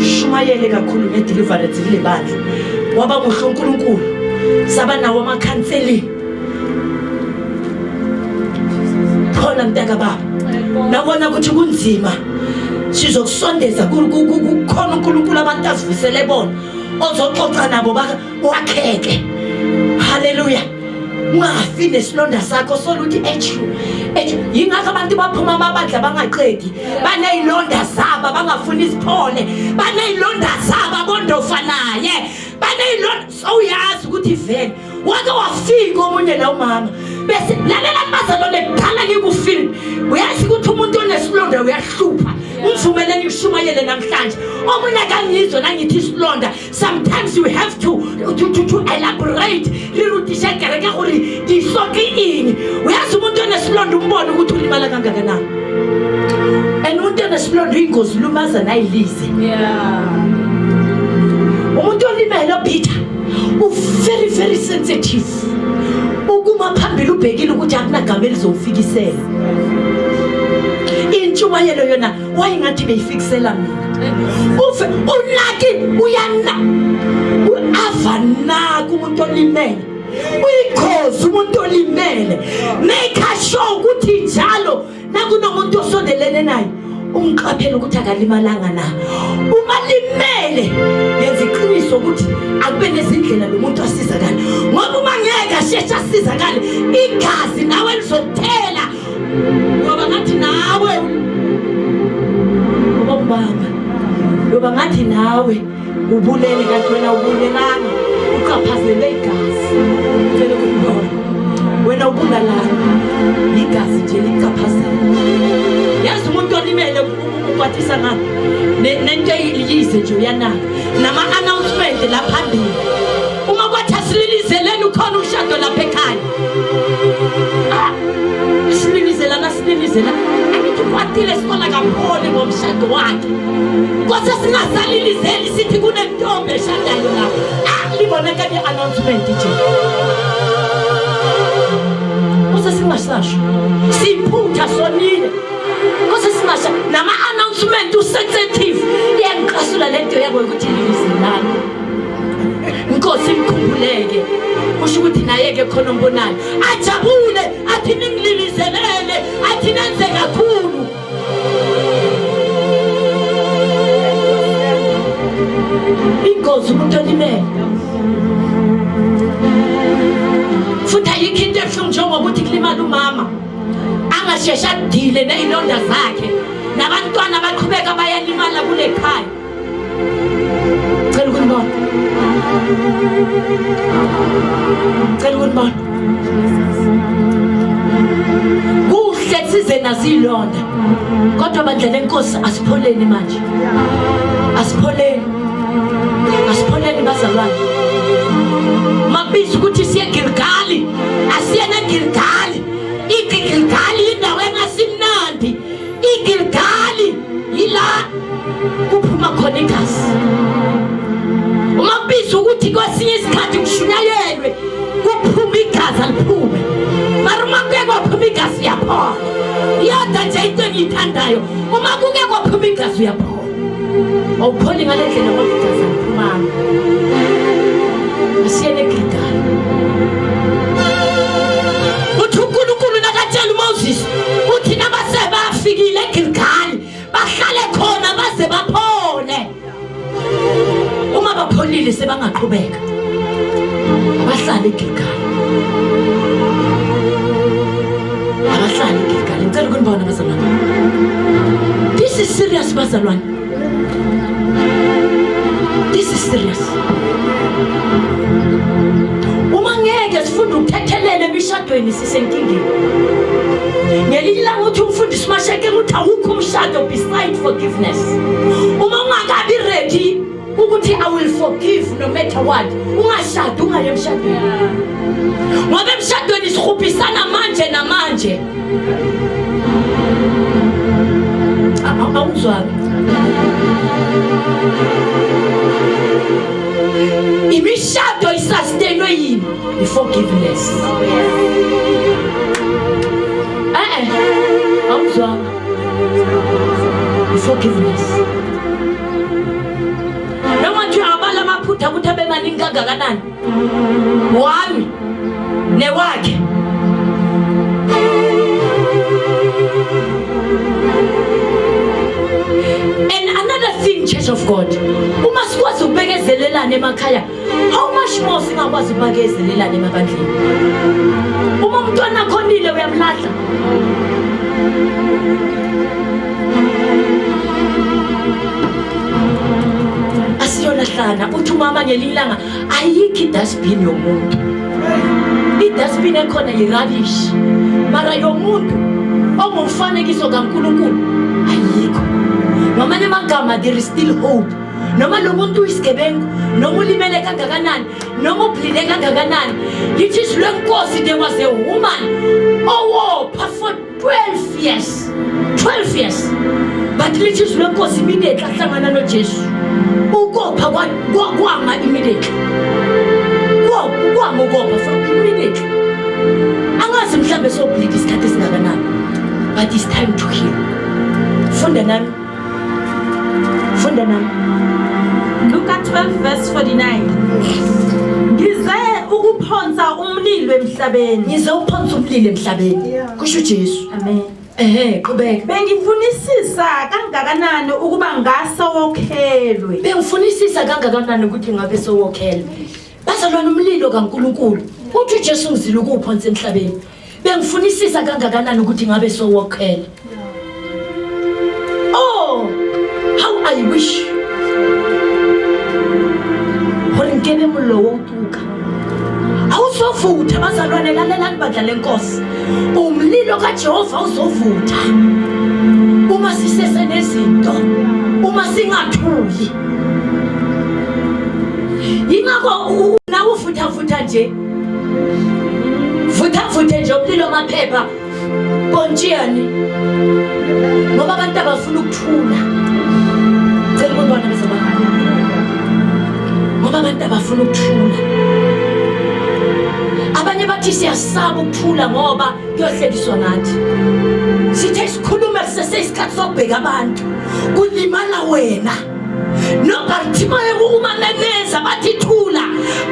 Shumayele kakhulu nge deliverance le bandla. Waba muhle uNkulunkulu. Saba nawo ama counseling. Khona mntaka baba. Nabona ukuthi kunzima. Sizokusondeza kukhona uNkulunkulu abantu asivisele bona. Ozoxoxa nabo wakheke. Hallelujah. Ungafi nesilonda sakho soluthi yingakho abantu baphuma amabandla bangaqedi. Banezilonda zabo bangafuni isiphole. Banezilonda zabo bondofa naye. Banezilonda sowuyazi ukuthi vele wake wafika omunye la umama. Bese lalela bazalwane kuqala ngikufilm. Uyazi ukuthi umuntu onesilonda uyahlupha. Ngivumele ngishumayele namhlanje. Omunye akangizwe nangithi isilonda. Sometimes you have to elaborate. Lirutisha kereke gore disoke ini. Uyazi umuntu onesilonda umbone ukuthi ulimala kangakanani. And umuntu onesilonda ingozi lumaza nayilize. Umuntu olimele obitha very very sensitive. Ukuma phambili ubhekile ukuthi akunagama elizowufikisela. Intshumayelo yona wayingathi beyifikisela mina. Unaki uyana uavana kumuntu olimele. Uyikhozi umuntu olimele. Make sure ukuthi njalo nakunomuntu osondelene naye umqaphela ukuthi akalimalanga na. Uma limele yenza iqiniso ukuthi akube nezindlela lomuntu asizakala. Ngoba uma ngeke asheshe asizakale igazi nawe lizothela. Ngoba ngathi nawe ubaba yoba ngathi nawe ubulele kanti wena ubulelanga uqaphazele igazi. Ngicela ukubona wena ubulalanga igazi nje liqaphazele. Yazi umuntu olimele ukwathisa ngapha nento yize nje uyanaka nama announcement la phambili. Uma kwathi asililizeleni ukhona umshado lapha ekhaya. Sinilizela angithi kwathile sibona kapholi ngomshado wakhe. Kwase singasalilizeli sithi kunentombi eshadayo lapha. Liboneka announcement nje. Kwase singasasho. Siphutha sonile. Kwase singasha nama announcement usensitive. Iyangiqasula lento yabo ukuthi lilizelani. Inkosi imkhumbuleke. Kusho ukuthi naye ke khona ombonayo. Ajabule athi ningililizelele athi nenze kakhulu. Inkosi umuntu olimele. Futhi ayikho into ebuhlungu njengokuthi kulimala umama. Angashesha adile nezilonda zakhe. Nabantwana baqhubeka bayalimala kule khaya. Cela ukunibona. Cela ukunibona. Kuhle size nazilonda. Kodwa bandla lenkosi asipholeni manje. Asipholeni. Asipholeni bazalwane. Mabizo ukuthi siye Gilgali. Asiye na Gilgali. iGilgali indawo engasimnandi. iGilgali yila kuphuma khona igazi. Umabizo ukuthi kwesinye isikhathi kushunyayelwe kuphuma igazi aliphume. Mara uma kuke kwaphuma igazi yaphola. Yodwa nje into engiyithandayo uma kuke kwaphuma igazi yaphola. Awupholi ngale ndlela ngoba igazi aliphumanga. Asiyene eGilgali. Uthi uNkulunkulu nakatshela uMoses uthi nabase bafikile eGilgali bahlale khona baze baphole. Uma bapholile sebangaqhubeka abahlale eGilgali. Abahlale eGilgali. Ngicela ukunibona bazalwane. This is serious bazalwane. This is serious. Uma ngeke sifunda ukuthethelele emishadweni sisenkingeni. Ngelila ukuthi umfundisi masheke ukuthi awukho umshado beside forgiveness. Uma ungakabi ready ukuthi I will forgive no matter what. Ungashada ungaye emshadweni. Ngoba emshadweni sikhuphisana manje namanje. Awuzwani? Imishado isastenwe yini? Forgiveness. Awuzwani? Forgiveness. Noma nje abala amaphutha ukuthi abe maningi kangakanani. Wami newakhe. And another thing, Church of God, uma sikwazi ukubekezelelana emakhaya, how much more singakwazi ukubekezelelana emabandleni? Uma umntwana khonile uyamlahla. Asiyolahlana uthi umama ngelilanga ayikho idustbin yomuntu. Idustbin ekhona yirubbish. Mara yomuntu ongumfanekiso kaNkulunkulu ayikho. ngamanye amagama there is still hope. Noma lo muntu uyisigebengu, noma ulimele kangakanani, noma ublide kangakanani. Yithi lwenkosi there was a woman owopha for 12 years. 12 years. But lithi lwenkosi immediately ahlangana noJesu. Ukopha kwama immediately. Kwama ukopha from immediately. Angazi mhlambe soblide isikhathi esingakanani. But it's time to heal. Funda nami. Luka 12 verse 49. Ngize ukuphonsa umlilo emhlabeni. Ngizophonsa umlilo emhlabeni. Kusho uJesu. Amen. Qhubeka. Bengifunisisa kangakanani ukuba ngasowokhelwe. Bengifunisisa kangakanani ukuthi ngabe sowokhelwe. Bazalwana umlilo kaNkulunkulu. Uthi uJesu ngizile ukuphonsa emhlabeni. Bengifunisisa kangakanani ukuthi ngabe sowokhelwe. Oh, how I wish. Hore ngebe mollo wo tuka. Awusovutha bazalwane lalelani badla lenkosi. Umlilo kaJehova uzovutha. Uma sisese nezinto, uma singathuli. Ingakho nawo futha nje. Futha nje umlilo maphepha. Bontshiyani. Ngoba abantu abafuna ukuthula. Cela ubona bezabahamba. Ngoba abantu abafuna ukuthula. Abanye bathi siyasaba ukuthula ngoba kuyohlekiswa nathi. Sithe sikhuluma sisesikhathi sokubheka abantu. Kulimala wena. Nobartimayo uma memeza bathi thula.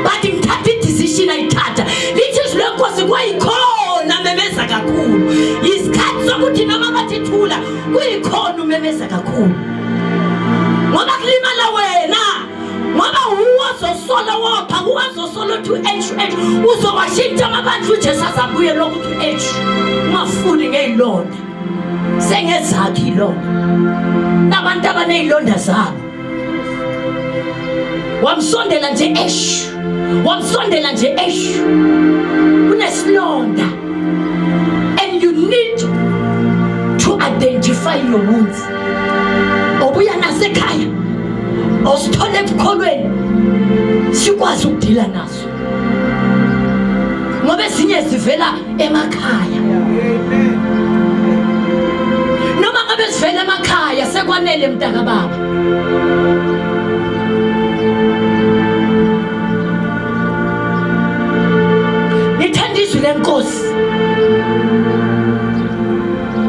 Bathi ngithatha idecision ayithatha. Lithi lenkosi kwayikhona memeza kakhulu. Isikhathi sokuthi noma bathi thula kuyikhona umemeza kakhulu. Ngoba kulimala wena. Ngoba uwazosola wopha uwazosola to H uzowashintsha amabandla uJesu azabuye lokhu to H ungafuni ngezilonda sengezakhe ilonda nabantu abanezilonda zabo wamsondela nje H unesilonda and you need to identify your wounds. Obuya nasekhaya osithole ebukholweni sikwazi ukudila nazo ngoba ezinye zivela emakhaya. Noma ngabe sivela emakhaya sekwanele mntaka baba. Nithandizwe lenkosi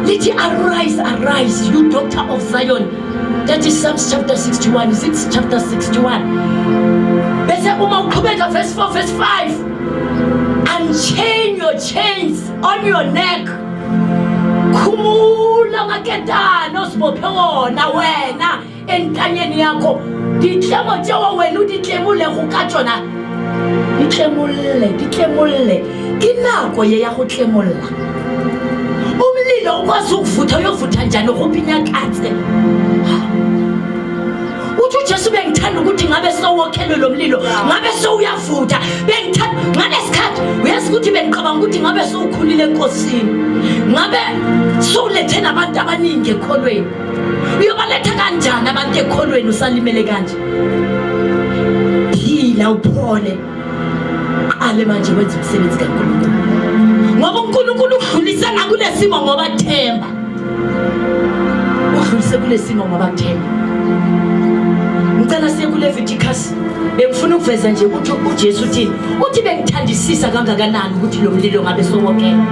lithi arise you daughter of Zion. That is Psalms chapter 61. Is it chapter 61? Bese uma uqhubeka verse 4 verse 5. Unchain your chains on your neck. Khumula maketana osibophe wona wena entanyeni yakho. Ditlemo tsewa wena uditlemule go ka tsona. Ditlemulle. Ke nako ye ya go tlemulla. Umlilo ukwazi ukuvutha uyovutha njani go pinya katse. uJesu bengithanda ukuthi ngabe sowokhelwe lo mlilo ngabe sowuyavutha bengithanda ngalesikhathi uyazi ukuthi bengiqabanga ukuthi ngabe sowukhulile enkosini ngabe sowulethe nabantu abaningi ekholweni uyobaletha kanjani abantu ekholweni usalimele kanje phila uphole qale manje wenza umsebenzi kaNkulunkulu ngoba uNkulunkulu udlulisana kulesimo ngoba themba udlulise kulesimo ngoba themba. Ngicela siye kuLeviticus bengifuna ukuveza nje ukuthi uJesu uthi bengithandisisa kangakanani ukuthi lo mlilo ngabe sowokela.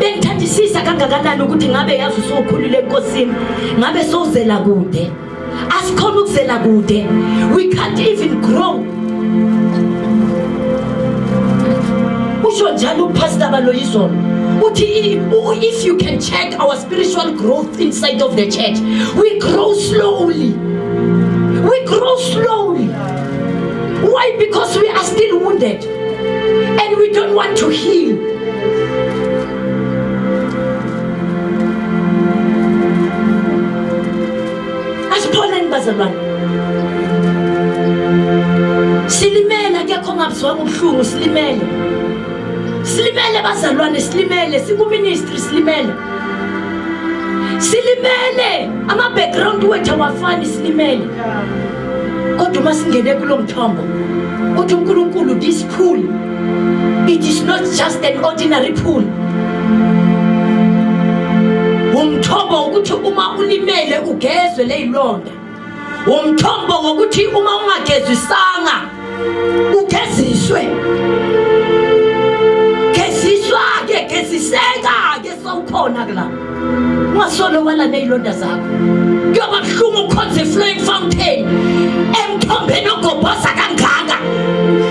Bengithandisisa kangakanani ukuthi ngabe yazi sokhulule enkosini ngabe sozela kude. Asikhona ukuzela kude. We can't even grow. Usho njalo uPastor Baloyizo if you can check our spiritual growth inside of the church, we grow slowly. Why? Because we are still wounded and we don't want to heal. Asipholeni bazalwane. Silimele akekho ngabuzwanga ubuhlungu silimele bazalwane silimele sikuministry silimele silimele ama background wethu awafani silimele kodwa masingene kulo mthombo uthi uNkulunkulu this pool it is not just an ordinary pool umthombo ukuthi uma ulimele ugezwe leyilonda umthombo ukuthi uma ungagezisanga ugeziswe geziseka ke sawukhona la ungasolo wala nezilonda zakho kuyoba buhlungu khonze flowing fountain emthombeni ogobhoza kangaka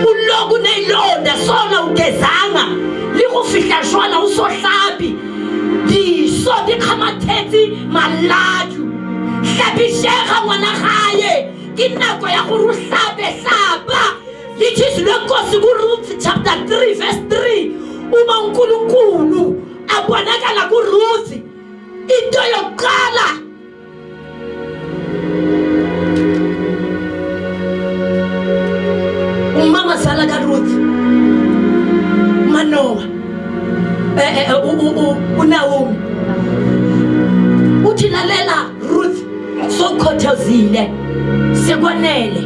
uloku nezilonda sona ugezanga likufihla shwana usohlabi disodi khamathethi malaju hlabishega ngwana gae kinako ya go ruhlabe hlaba lithi lenkosi ku Ruth chapter 3 verse 3 uma uNkulunkulu abonakala ku Ruth into yokuqala umama sala ka Ruth Manoa uNaomi uthi lalela Ruth sokhothozile sekwanele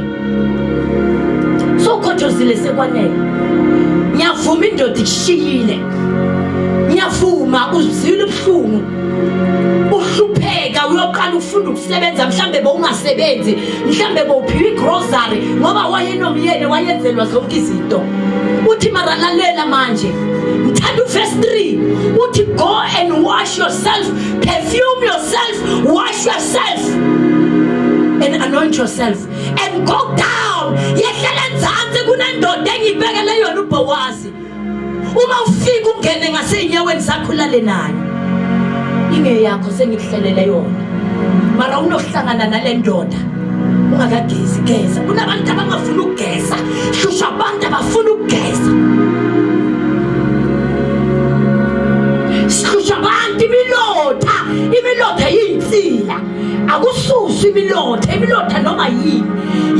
ngiyavuma indoda ishiyile ngiyavuma uzwile ubuhlungu uhlupheka uyoqala ufunda ukusebenza mhlambe bowungasebenzi mhlambe bowuphiwa igrocery ngoba wayenomyeni wayenzelwa zonke izinto uthi mara lalela manje ngithanda verse 3 uthi go and wash yourself, perfume yourself, wash yourself and anoint yourself and go down yehlele nzansi kunendoda engibekele yona uBowazi uma ufika ungene ngasenyaweni zakho lale nayo inge yakho sengikuhlelele yona mara unohlangana nale ndoda ungakagezi geza kunabantu abangafuna ukugeza shusha abantu abafuna ukugeza shusha abantu imilotha yinsila akususi imilotha noma yini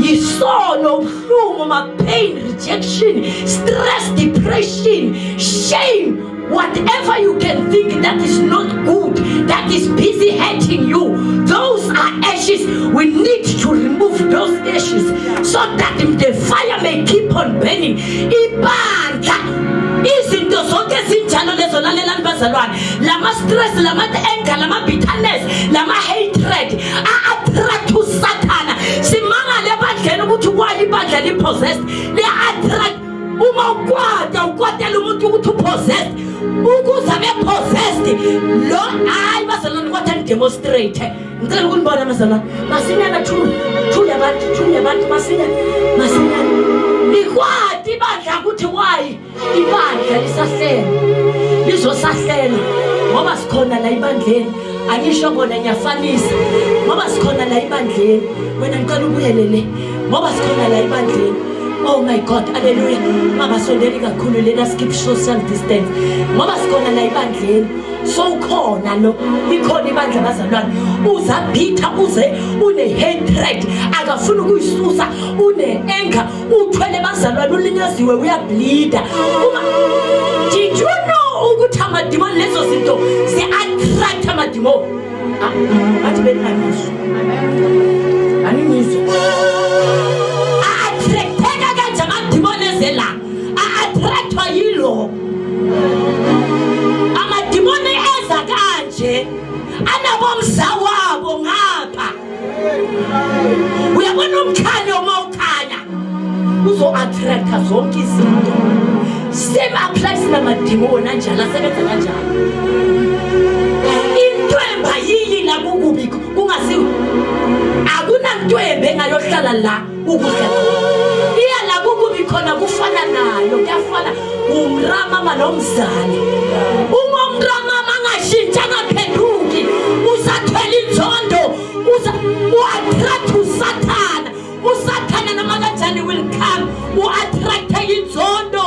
yisono ubuhlungu ma pain rejection stress depression shame whatever you can think that is not good that is busy hurting you those are ashes we need to remove those ashes so that the fire may keep on burning ibandla izinto zonke ezinjalo lezo lalela nibazalwane lama stress lama anger lama bitterness lama hatred attract uSathana simangale ebandleni ukuthi kwayi ibandla lipossessed le attract uma ukwatela umuntu ukuthi upossessed ukuze abe possessed lo hayi bazalwane kwathi demonstrate ngicela ukunibona bazalwane masinyana thuya abantu masinyana likwati ibandla ukuthi wayi ibandla lisahlela lizosahlela ngoba sikhona la ibandleni angisho bona ngiyafanisa ngoba sikhona la ibandleni wena ngicela ubuyelele ngoba sikhona la ibandleni. Oh my God, hallelujah. Mama sondeli kakhulu lena skip social distance. Ngoba sikhona la ibandleni. So khona lo ikhona ibandla bazalwane. Uzabhitha uze une hatred, akafuna ukuyisusa, une anger, uthwele bazalwane ulinyaziwe uyableed. Did you know ukuthi amadimoni lezo zinto ze attract amadimoni? Athi beningizwa. Aningizwa. Attract yilo amadimoni eza kanje anabomza wabo ngapha uyabona umkhanya uma ukhanya uzo attract zonke izinto same applies namadimoni anjalo asebenza kanjalo intwemba yini la kukubi kungasi akunantwembe engayohlala la ukudla khona kufana nayo kuyafana umramama nomzali uma umramama angashintsha ngaphenduki usathwela inzondo u-attract usathana noma kanjani will come u-attract inzondo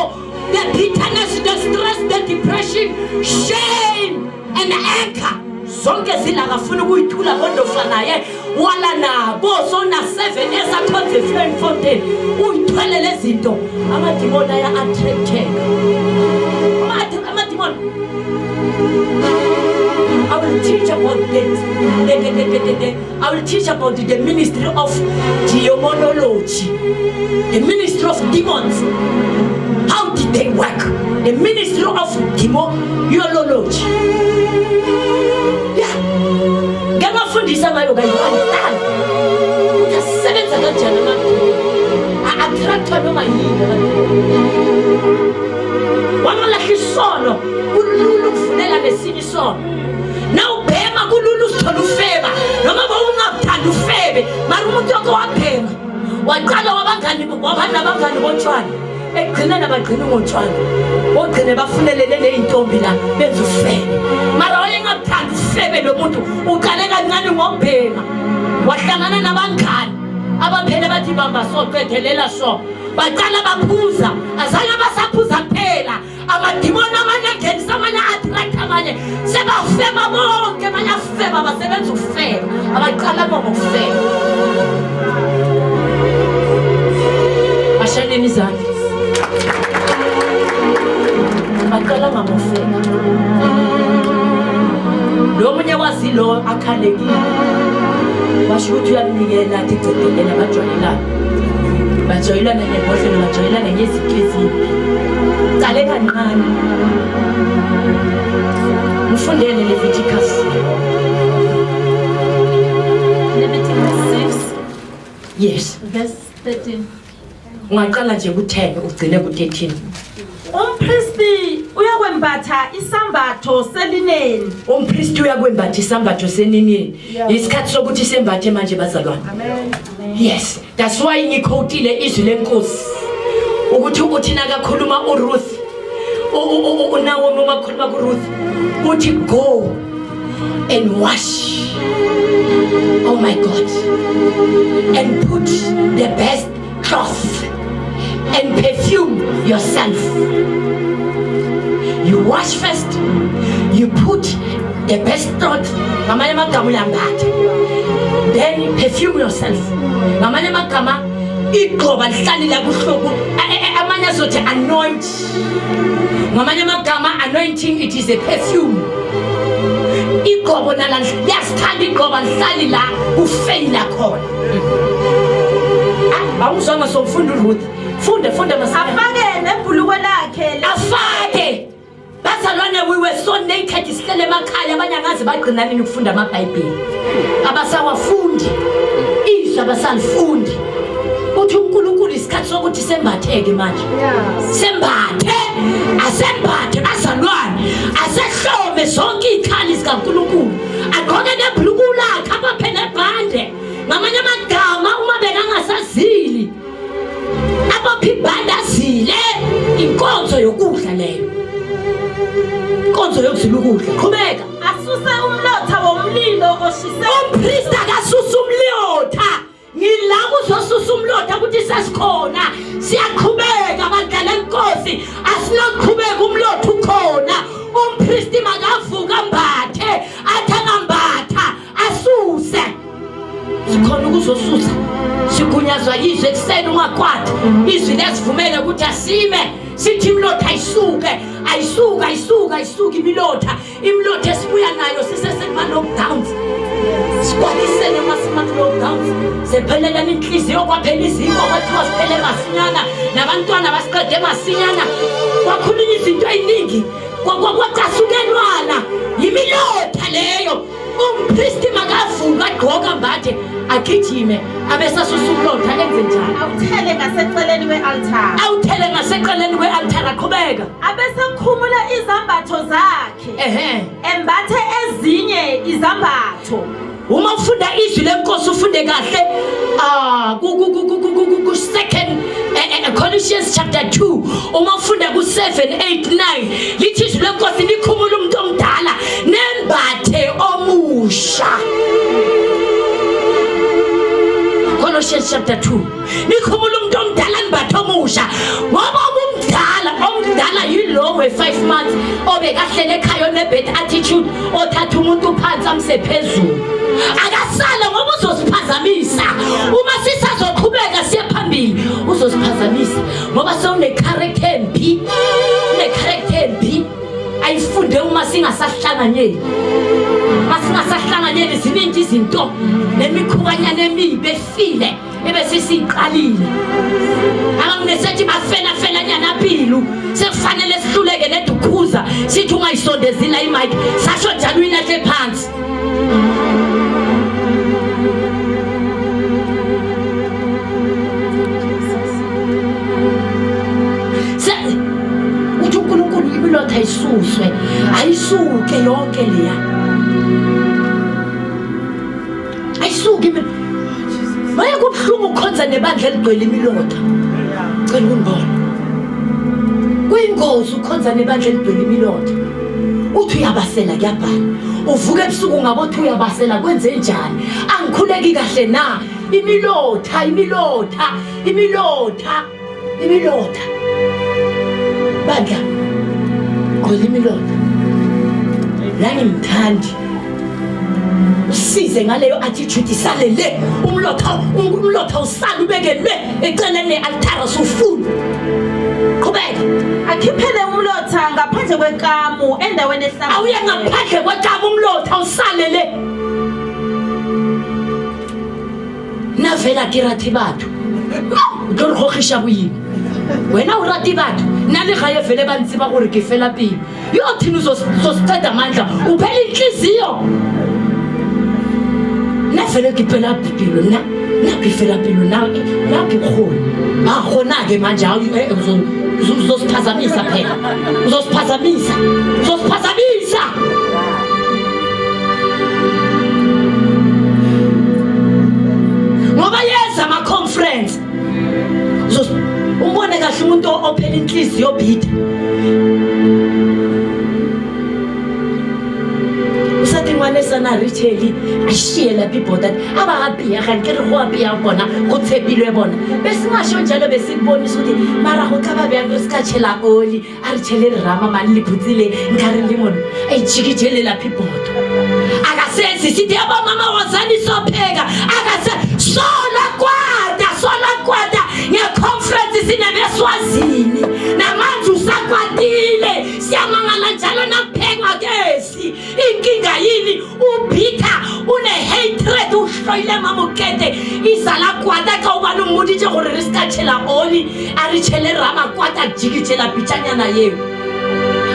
the bitterness the stress the depression shame and anger zonke zilakafuna ukuyithula bondofanaye wala nabo sona 7 esakhonze flame fountain uyithwele lezinto amadimoni aya attracteka on. I will teach about I will teach about the ministry of demonology, the ministry of demons. How did they work? The ministry of demonology. Yeah. Ngamafundisa ngayo kayibalana. Uyasebenza kanjani manje? Attractor noma yini. Wangalahla isono, kululu kufunela nesinye isono. Now bema kululu sithola ufeba noma bawungathanda ufebe mara umuntu wakho waphema waqala wabangani nabangani botshwana egcina nabagcina ngotshwana ogcine bafunelele nezintombi la benza ufebe mara wayengathanda ufebe lo muntu uqale kancane ngobhema wahlangana nabangani abaphele bathi bamba so qedelela so baqala baphuza azange basaphuza kuphela amadimoni amanye angenisa amanye attract amanye sebafema bonke amanye afeba basebenza ufeba abaqala ngokufeba ashaneni izandla baqala ngokufeba lo munye wazi lo akhalekile basho ukuthi uyamnikela athi cedekela bajwayelana bajoyelana nebhodlela bajoyelana ngezikezi qale kancane mfundele Leviticus 6 yes verse 13. ungaqala nje ku10 ugcine ku13 umpristi uyakwembatha isambatho selineni umpristi uyakwembatha isambatho seninini isikhathi sokuthi sembathe manje bazalwane amen yes that's why ngikhotile izwi lenkosi ukuthi uthina kakhuluma uRuth unawo noma khuluma kuRuth uthi go and wash oh my God and put the best cloth and perfume yourself. You wash first, you put the best cloth, then perfume yourself. Anoint. Anointing, it is a perfume. Funda afake nebhulukwe lakhe afake bazalwane we were so naked isihlele emakhaya abanye angazi bagcina nini ukufunda amabhayibheli abasawafundi izwi abasalifundi uthi uNkulunkulu isikhathi sokuthi sembatheke manje sembathe asembathe bazalwane asehlome zonke izikhali zikaNkulunkulu agqoke nebhuluku lakhe abaphe nebhande ngamanye amagama uma benangasazili abaphibandazile inkonzo yokudla leyo inkonzo yokuzila ukudla qhubeka asuse umlotha womlilo oshise umpriest akasusa umlotha ngila kuzosusa umlotha ukuthi sesikhona siyaqhubeka abantwana enkosi asinoqhubeka umlotha ukhona umpriest makavuka mbathe athangambatha asuse sikhona ukuzosusa sigunyazwa izwe ekuseni ungakwadi izwi lesivumele ukuthi asime sithi imlotha ayisuka imlotha esibuya nayo sisesema lockdowns sikwalisene masima lockdowns sephelelana inhliziyo kwaphela iziko kwathiwa siphele masinyana nabantwana basiqede masinyana kwakhulunywa izinto eziningi kwacasukelwana yimilotha leyo umpristi makavuka agqoka mbathe agijime abesasusa umlotha enze njani awuthele ngaseceleni kwe-altar aqhubeka abesekhumula izambatho zakhe embathe ezinye izambatho uma ufunda izwi lenkosi ufunde kahle ku second Colossians chapter 2 uma ufunda ku 7 8 9 lithi izwi lenkosi likhumula umuntu omdala nembathe omusha. Colossians chapter 2 likhumula umuntu omdala nembathe omusha ngoba omdala yilo we 5 months obekahlele ekhaya nebed attitude othatha umuntu phansi amsephezulu akasala ngoba uzosiphazamisa uma sisazoqhubeka siye phambili uzosiphazamisa ngoba sewune character embi ayifunde uma singasahlanganyeli. Masingasahlanganyeli ziningi izinto nemikhubanyana emibi efile ebese siqalile. Akungesethi bafela nyana pilo. Sekufanele sihluleke nedukhuza sithi ungayisondezila imic sasho njalo inahle phansi. Uthi uNkulunkulu imilotha isuswe ayisuke yonke leya. Ayisuke maya kubuhlungu ukhonza nebandla eligcwele imilotha. Cela ukungibona. Kuyingozi ukhonza nebandla eligcwele imilotha. Uthi uyabasela kuyabhala. Uvuka ebusuku ngabothi uyabasela kwenze njani? Angikhuleki kahle na? Imilotha. Bandla. Gcwele imilotha. La ngimthandi. Usize ngaleyo attitude isalele umlotha usala ubekelwe eceleni altar sufuna. Qhubeka. Akhiphele umlotha ngaphandle kwekamu endaweni ehlangana. Awuye ngaphandle kwekamu umlotha usalele. Navela kirati batho. Utlorhogisha buyini. Wena urati batho nale gaye vele bantsi ba gore ke fela pele. Yo thini uzosiceda amandla uphela inhliziyo. Nafela ke phela pilo na ke fela pilo na ke khona. Khona ke manje uzosiphazamisa phela. Uzosiphazamisa. Ngoba yenza ama conference. Umbone kahle umuntu ophela inhliziyo bhida. Ngwane sana richeli ashiye la people that aba happy ya kan ke re go happy ya bona go tshepilwe bona bese ngasho njalo besibonisa ukuthi mara go ka ba bya go ska tshela oli a re tshele rama mali le phutsile nkare le mona ai tshikitshele la people akasenzi sithi aba mama wazani sopheka akase sola kwada nge conference sinebeswazini namanje usakwatile siyamangala njalo naphekwa kesi inkinga yini ubhitha une hatred uhloile mamukete isala kwata ka ubana umudije gore re ska tshela oli a re tshele rama kwata jikitshela pitanyana yeo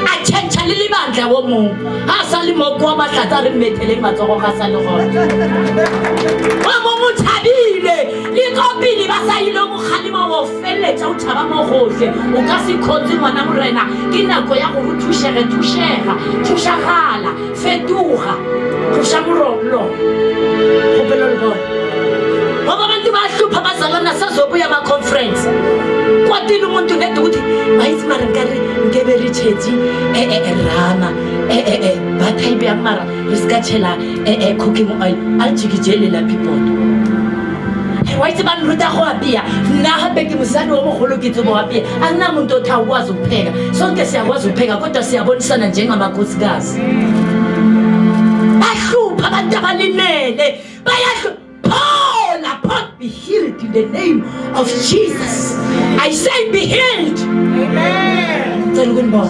a tshentsa le libandla wo mo ha sa le mo kwa matlatsa re methele matsogo ga sa le gona wa mo mothabile le kopile ba sa ile mo khalima wo feletsa o thaba mo gohle o ka se khotse ngwana morena ke nako ya go thushagala fetuga tlosha morolo go pelo le bona ba bantu ba hlupha bazalana sazobuya ma conference kwatile umuntu nethi ukuthi bayisi mara ngebe richeti rama bathayibe amara riskatshela cooking oil aljikijele la people waitse ba nruta go apia nna hape ke mosadi wa mogolo ke tse bo apia a nna muntu o thakwazi ukupheka sonke siyakwazi ukupheka kodwa siyabonisana njengamakhosikazi bahlupha abantu abalimele Paul be healed in the name of Jesus. I say be healed. Amen. Tell good boy.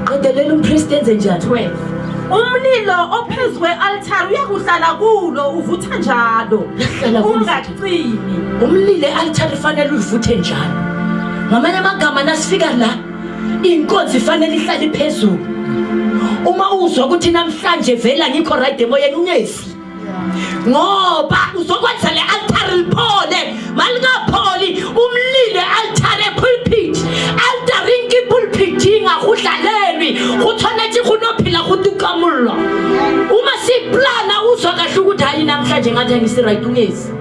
Qadelele umPresident njani 12. Umlilo ophezwe altar uyakuhlala kulo uvutha njalo. Ungacimi. Umlilo altar ifanele uvuthe njalo. Ngamanye amagama nasifika la inkonzo ifanele ihlale phezulu. Uma uzwa ukuthi namhlanje vela ngikho right emoyeni ungesi. Ngoba uzokwenza le altar liphole, malingapholi umlilo altar epulpit. Altar inki pulpit ingakudlalelwi, kuthonethi kunophila kutukamullo. Uma siplana uzwa kahle ukuthi hayi namhlanje ngathi ngisi right ungesi.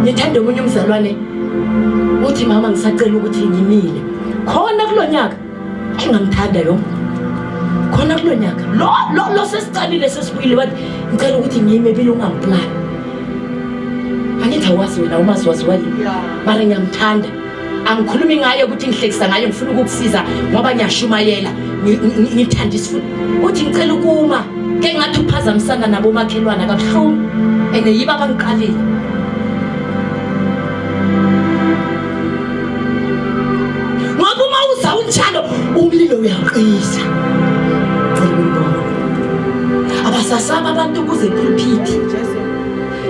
Ngithanda umunye umzalwane uthi mama ngisacela ukuthi ngimile khona kulonyaka engangithanda yo khona kulonyaka lo sesicalile sesibuyile bathi ngicela ukuthi ngime bile ungangiplan angithi awazi wena umaziwazi wali mara ngiyamthanda angikhulumi ngayo ukuthi ngihlekisa ngayo ngifuna ukukusiza ngoba ngiyashumayela ngithanda isifundo uthi ngicela ukuma ke ngathi uphazamisana nabo makhelwana kabuhlungu ene yiba bangiqalile ngoba uma uzawunjalo umlilo uyaqisa abasasaba abantu kuze pulpit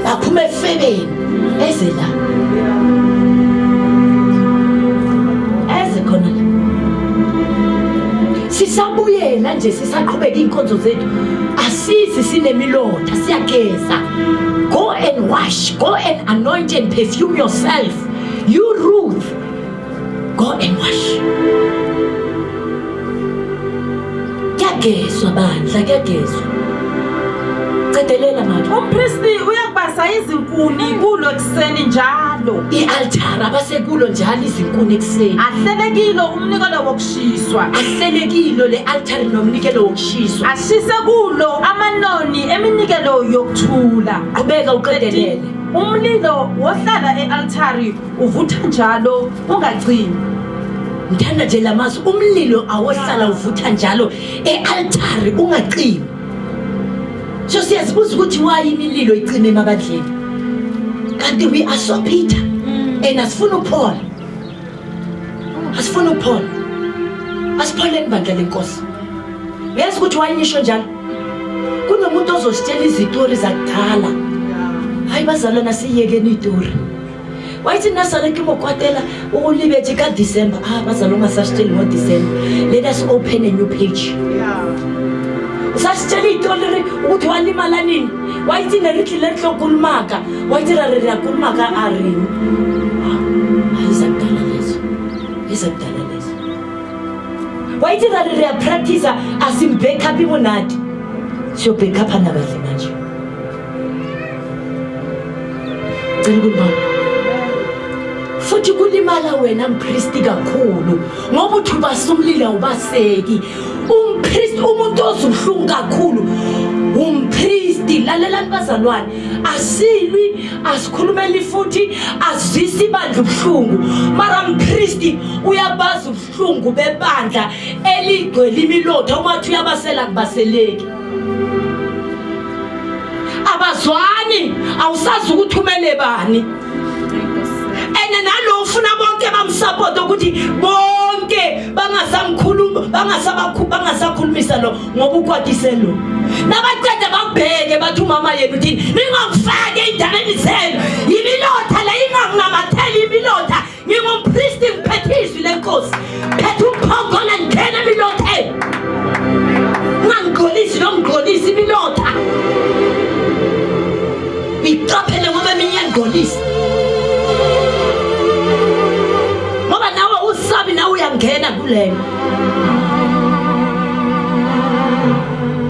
baphuma efebeni ezela ezekhona sisabuyela nje sisaqhubeka inkonzo zethu asisi sinemilotha siyageza go and wash go and anoint and perfume yourself you Ruth go and wash kuyagezwa bandla kuyagezwa cedelela manje umpristi uyakubasa izinkuni kulo ekseni njalo ialtar abasekulo njalo izinkuni ekseni ahlelekile umnikelo wokushiswa ahlelekile lealtar nomnikelo wokushiswa ashise kulo amanoni eminikelo yokuthula qhubeka uqedelele umlilo wohlala ealtari uvutha njalo ungacini ngithanda nje lamazwi umlilo awohlala uvutha njalo ealtar ungacini so siyazibuza ukuthi why imililo icime emabandleni kanti we are so Peter and asifuna uPaul asipholeni bandla lenkosi yazi ukuthi why nisho njalo kunomuntu ozositshela izitori zakudala hayi bazalwana siyekeni izitori wayithi nasale kimokwatela ulibethi ka December bazalwana sasitsheli ngo December let us open a new page sasitshela izitori ukuthi walimala nini wayithi nerithi letlokulumaka wayithi rarira kulumaka arini izakudala lezo wayithi rarira practice asim backup imonati siyo backup anabadle manje futhi kulimala wena mpristi kakhulu ngoba uthi basumlila ubaseki umpristi umuntu ozuhlungu kakhulu umpristi lalelani bazalwane asilwi asikhulumeli futhi azisi bandla ubuhlungu mara umpristi uyabaza ubuhlungu bebandla eligcwele imilotha uma uthi uyabasela kubaseleki abazwani awusazi ukuthi umele bani ene nalo ufuna bonke bamsupport ukuthi bonke bangasakhulumisa lo ngoba ukwadiselo nabaqeda babheke bathi umama yenu uthini ningongifake endabeni zenu imilotha le ingangamathela imilotha ngingumpristi ngiphethiswe lenkosi phethe umphongola ngithena imilotha ngangigolisi nomgolisi imilotha iqaphele ngoba minyangolisi ngoba nawe usabi nawe uyangena kuleyo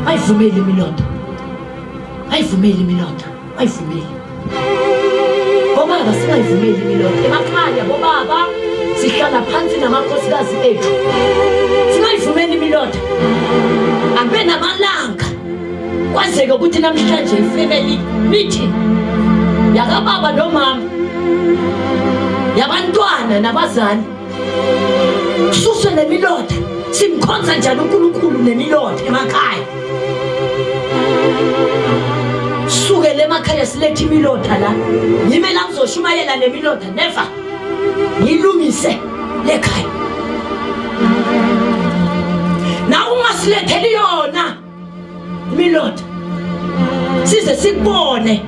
ayivumeli imilotha bobaba singayivumeli imilotha emakhaya bobaba sihlala phansi namakhosikazi ethu singayivumeli imilotha akube namalanga kwazeke ukuthi namhlanje ifamily meeting yakababa nomama yabantwana nabazali suswe nemilotha simkhonza njalo uNkulunkulu nemilotha emakhaya sukele emakhaya silethe imilotha la yime la ngizoshumayela nemilotha never ngilungise lekhaya na ungasiletheli yona imilotha size sikubone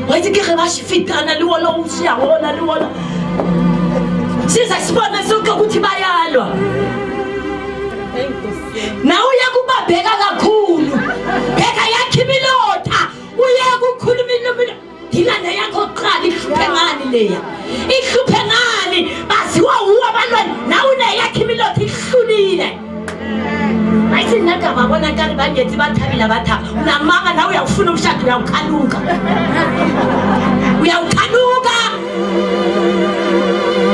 wayithi ke bashifitana liwola umsiyabona liwola size sibone sonke ukuthi bayalwa na uyakubabheka kakhulu bheka yakhe imilotha uyakukhuluma imilotha dilana yakho qala ihluphe ngani leya ihluphe ngani baziwa uwa abantwana na uneyakhe imilotha ihlulile ayithi naka babona kari bangethi bathabila batha unamanga na uyawufuna umshado uyawukhanuka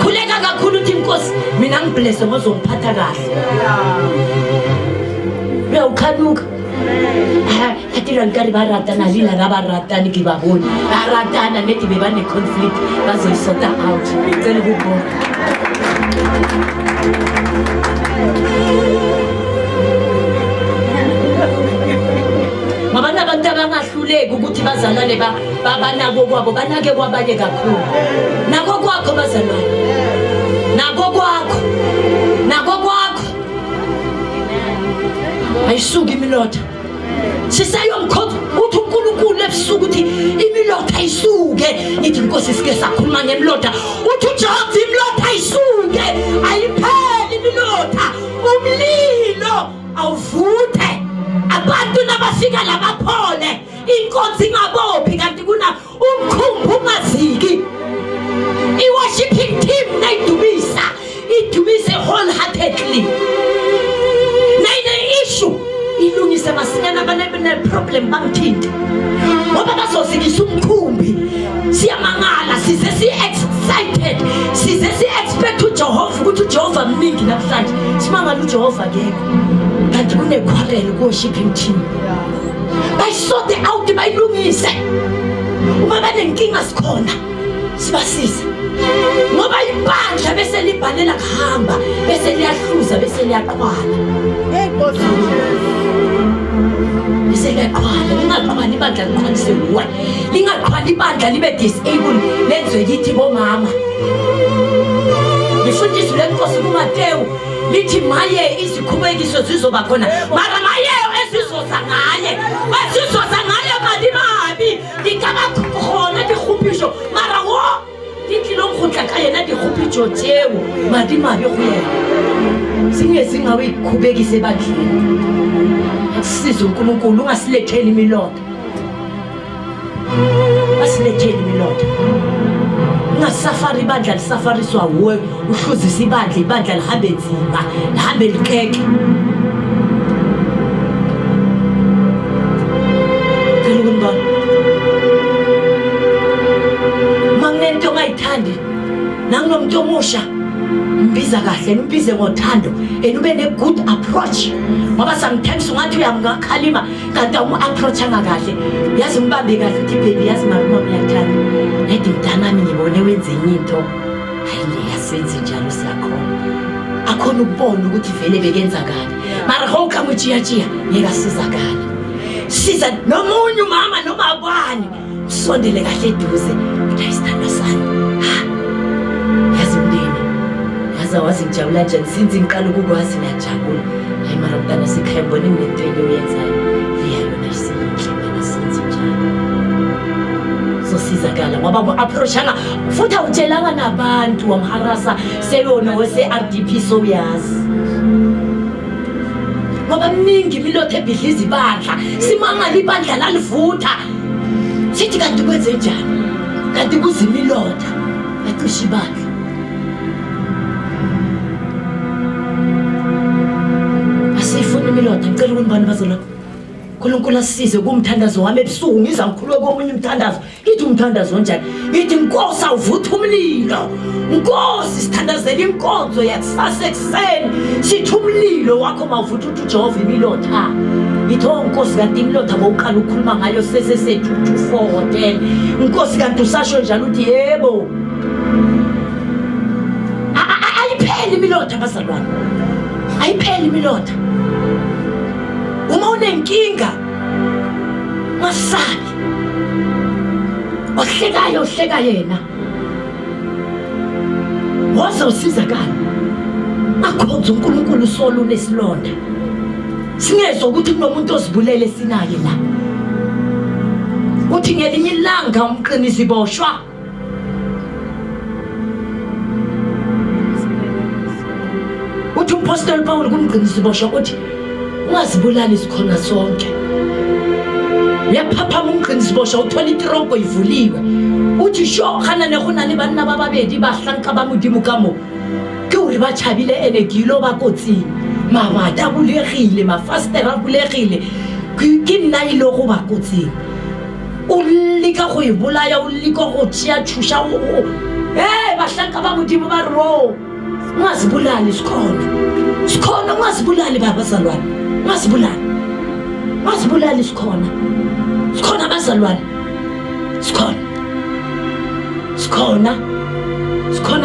khuleka kakhulu uthi inkosi mina ngiblesse ngozongiphatha kahle uyawukhanuka atira nkari baratana lila rabaratani kibaboni baratana neti bebane conflict bazoyisota out ngicela ukubona Ngabana abantu abangahluleki ukuthi bazalane banako kwabo banake kwabanye kakhulu. Nako kwakho bazalwane. Nako kwakho. Ayisuki imilotha. Sisayomkhotha uthi uNkulunkulu ebusuku uthi imilotha ayisuke. Ithi inkosi sike sakhuluma ngemilotha. Uthi uJehova imilotha ayisuke. Ayipheli imilotha. Umlilo awuvuthe. Abantu nabafika labaphole inkonzo ingabophi kanti kuna umkhumbi ungaziki. I-worshiping team nayidumisa idumise wholeheartedly. Nayine issue ilungise masinyana problem bangithinta ngoba bazozikisa umkhumbi. Siyamangala size si-excited size si-expect uJehova ukuthi uJehova mningi namhlanje. Simangala uJehova akekho kanti kunekhwarelo ku-worshiping team. Bayisote out bayilungise. Uma banenkinga sikhona sibasize ngoba ibandla bese libhalela kuhamba bese liyahluza bese liyaqhwala. Bese liyaqhwala lingaqhwali ibandla likhonise uwa lingaqhwali ibandla libe disable lenzwe yithi bomama. Lifundiswe lenkosi kuMateyu lithi maye izikhubekiso zizoba khona mara maye esizoza ngaye mali mabi dikaba khona dikhupisho mara wo dikilo khutla ka yena dikhupisho tseo madi mabi go yena singawe ikhubekise badlini. Asize uNkulunkulu ungasiletheli imilotha. Asiletheli imilotha. Ungasafari ibandla lisafariswa wuwe uhluzisa ibandla lihambe nzima lihambe likeke. Kulungona magnento ongayithandi nanginomntu omusha mbiza kahle nimbize ngothando enube ne good approach ngoba sometimes ungathi uyamngakhalima kanti umu-approach angakahle. Yazi umbambe kahle uthi baby yazi maluma uyathanda nedi mntanami ngibone wenze enye into hayi le yasenze njalo siyakhona akhona ukubona ukuthi vele bekenzakala mara honke amujiyajiya ngekasizakala. Siza nomunye umama noma abani usondele kahle eduze ukuthi ayisithanda sami. Yazi umndeni yazi awazi ngijabula njani since ngiqala ukukwazi ngiyajabula. Hayi mara mntana sikhaya mbona into enye uyenzayo liyayona isinhle since njalo sosizakala ngoba mu-approachanga futhi awutshelanga nabantu wamharasa seyona wese-RDP soyazi ngoba mningi imilotha ebhidliza ibandla. Simangala ibandla lalivutha sithi kanti kwenze njani kanti kuza imilotha yacisha ibandla. Asifuna imilotha ngicela ukunibani bazalwane uNkulunkulu asisize kumthandazo wami ebusuku ngiza ngikhulwe komunye umthandazo ngithi umthandazo onjani ngithi Nkosi awuvutha umlilo. Nkosi sithandazela inkonzo yakusasa ekuseni sithi umlilo wakho mawuvutha uthi uJehova imilotha. Ngithi Nkosi kanti imilotha bowuqala ukukhuluma ngayo sesesethu 2:4 Nkosi kanti usasho njalo uthi yebo. Ayipheli imilotha bazalwane ayipheli imilotha. Uma unenkinga masabi ohleka yena waze usizakala akhonza uNkulunkulu solo nesilonda singezwe ukuthi kunomuntu ozibulele sinake la uthi ngelinye ilanga umqinisi boshwa uthi umpostoli Paul kumqinisi boshwa uthi ungazibulali sikhona sonke. Uyaphapha umqinisi boshwa uthola itroko ivuliwe uthi sho khana ne gona le banna ba babedi ba hlanka ba modimo ka mo ke hore ba tšhabile enegilo ba kotsing mabata bulegile mafastera bulegile ke nna ile go ba kotsing o leka go e bolaya o leka go tšea tšhusha o ba hlanka ba modimo ba ro ungazibulali sikhona ungazibulali babazalwane ungazibulali sikhona bazalwane sikhona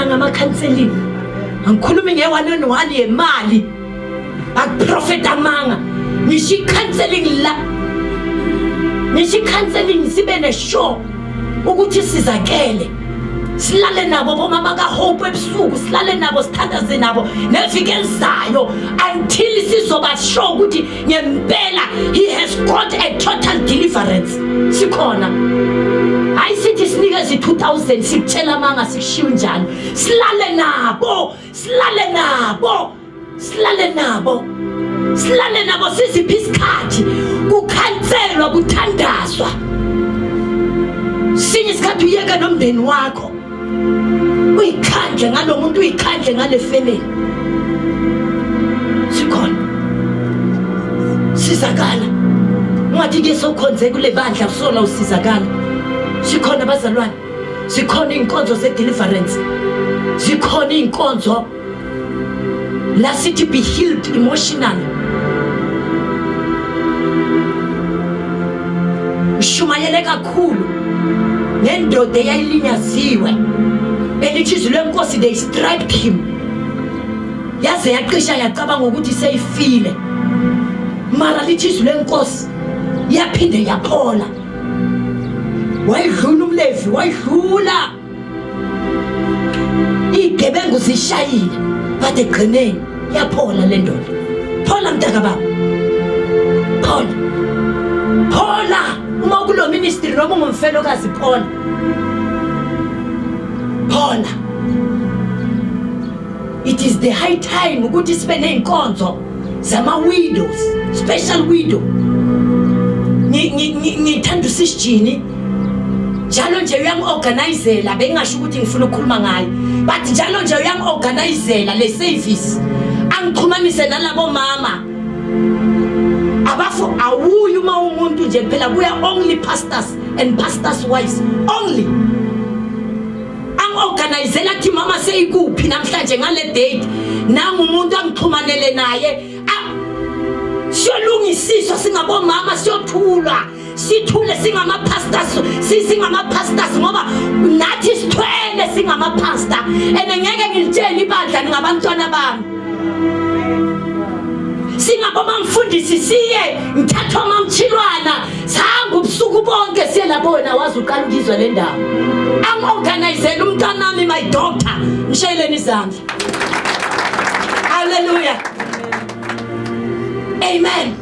ngama-counseling Angikhulumi nge-1-on-1 yemali. Akuprofeta manga. Nishi counseling la. Nishi counseling sibe ne-show ukuthi sizakele. Silale nabo bomama kaHope ebusuku, silale nabo sithandaze nabo neviki elizayo until sizoba sure ukuthi ngempela he has got a total deliverance. Sikhona. Hayi sithi sinikeze 2000 sikutshela amanga sikushiya njani. Silale nabo, silale nabo. Silale nabo. Silale nabo siziphi isikhathi kukhanselwa kuthandazwa. Sinye isikhathi uyeka nomndeni wakho. Uyikhandle ngalo muntu, uyikhandle ngale family. Sikhona. Sizakala. Ungathi ke sokhonze kule bandla kusola usizakala. Sikhona bazalwane. Sikhona inkonzo ze deliverance. Sikhona inkonzo la sithi be healed emotionally. Shumayele kakhulu nendoda eyayilinyaziwe elithizwe lenkosi they striped him. Yaze yaqisha yacabanga ukuthi seyifile. Mara lithizwe lenkosi yaphinde yaphola. Wayidlula umlevi, wayidlula. Igebengu zishayile but egcineni yaphola le ndoda. Phola mntaka baba. Phola. Phola. Uma kulo ministry noma ungumfelokazi phola. Phola. It is the high time ukuthi sibe neinkonzo zama widows, special widow. Ngithanda usijini. Njalo nje uyangorganizela bengasho ukuthi ngifuna ukukhuluma ngayo. But njalo nje uyangorganizela le service. Angixhumanise nalabo mama. Abafu awuyu uma umuntu nje phela kuya only pastors and pastors wives only. Angorganizela thi mama seyikuphi namhlanje ngale date. Nangu umuntu angixhumanele naye. Siyolungisiswa singabo mama siyothula. Sithule singama pastors, singama pastors ngoba nathi sithwele singama pastor. Ngeke ngilitshele ibandla ngabantwana bami. Singaboma mfundisi siye ngithathwa mamchilwana sahamba ubusuku bonke siye labona wazi uqala ukuzwa le ndawo. Angorganizela umntwana nami my doctor ngishayeleni izandla. Hallelujah. Amen.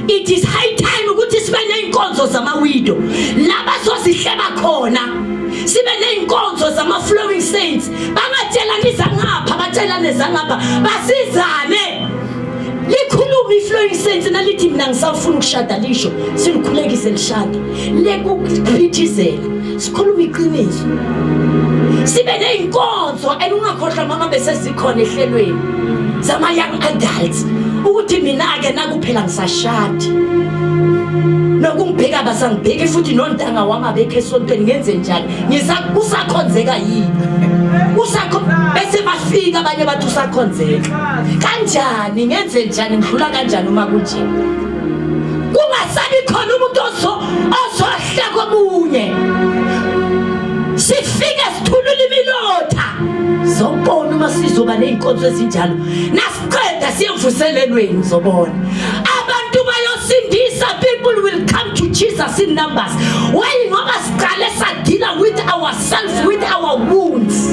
It is high time ukuthi sibe neinkonzo zama widow laba sosihleba khona. Sibe neinkonzo zama flowing saints bangatshela nizangapha batshela nezangapha basizane. Likhuluma iflowing saints nalithi mina ngisafuna ukushada lisho silikhulekise lishada lekuphithizela sikhuluma iqiniso. Sibe neinkonzo enungakhohlwa mama bese sikhona ehlelweni zama young adults ukuthi mina ke nakuphela ngisashadi nokungibheka basangibheke futhi nontanga wami abekhe esontweni ngenze njani usakhonzeka yini usakho bese bafika abanye bathi usakhonzeka kanjani ngenze njani ngidlula kanjani uma kunje kungasabi khona umuntu ozohla komunye sifike sithulule imilotha zobona uma sizoba neinkonzo ezinjalo nasiqeda siyemvuselelweni zobona abantu bayosindisa. People will come to Jesus in numbers. Why ngoba siqale sadila with ourselves, with our wounds.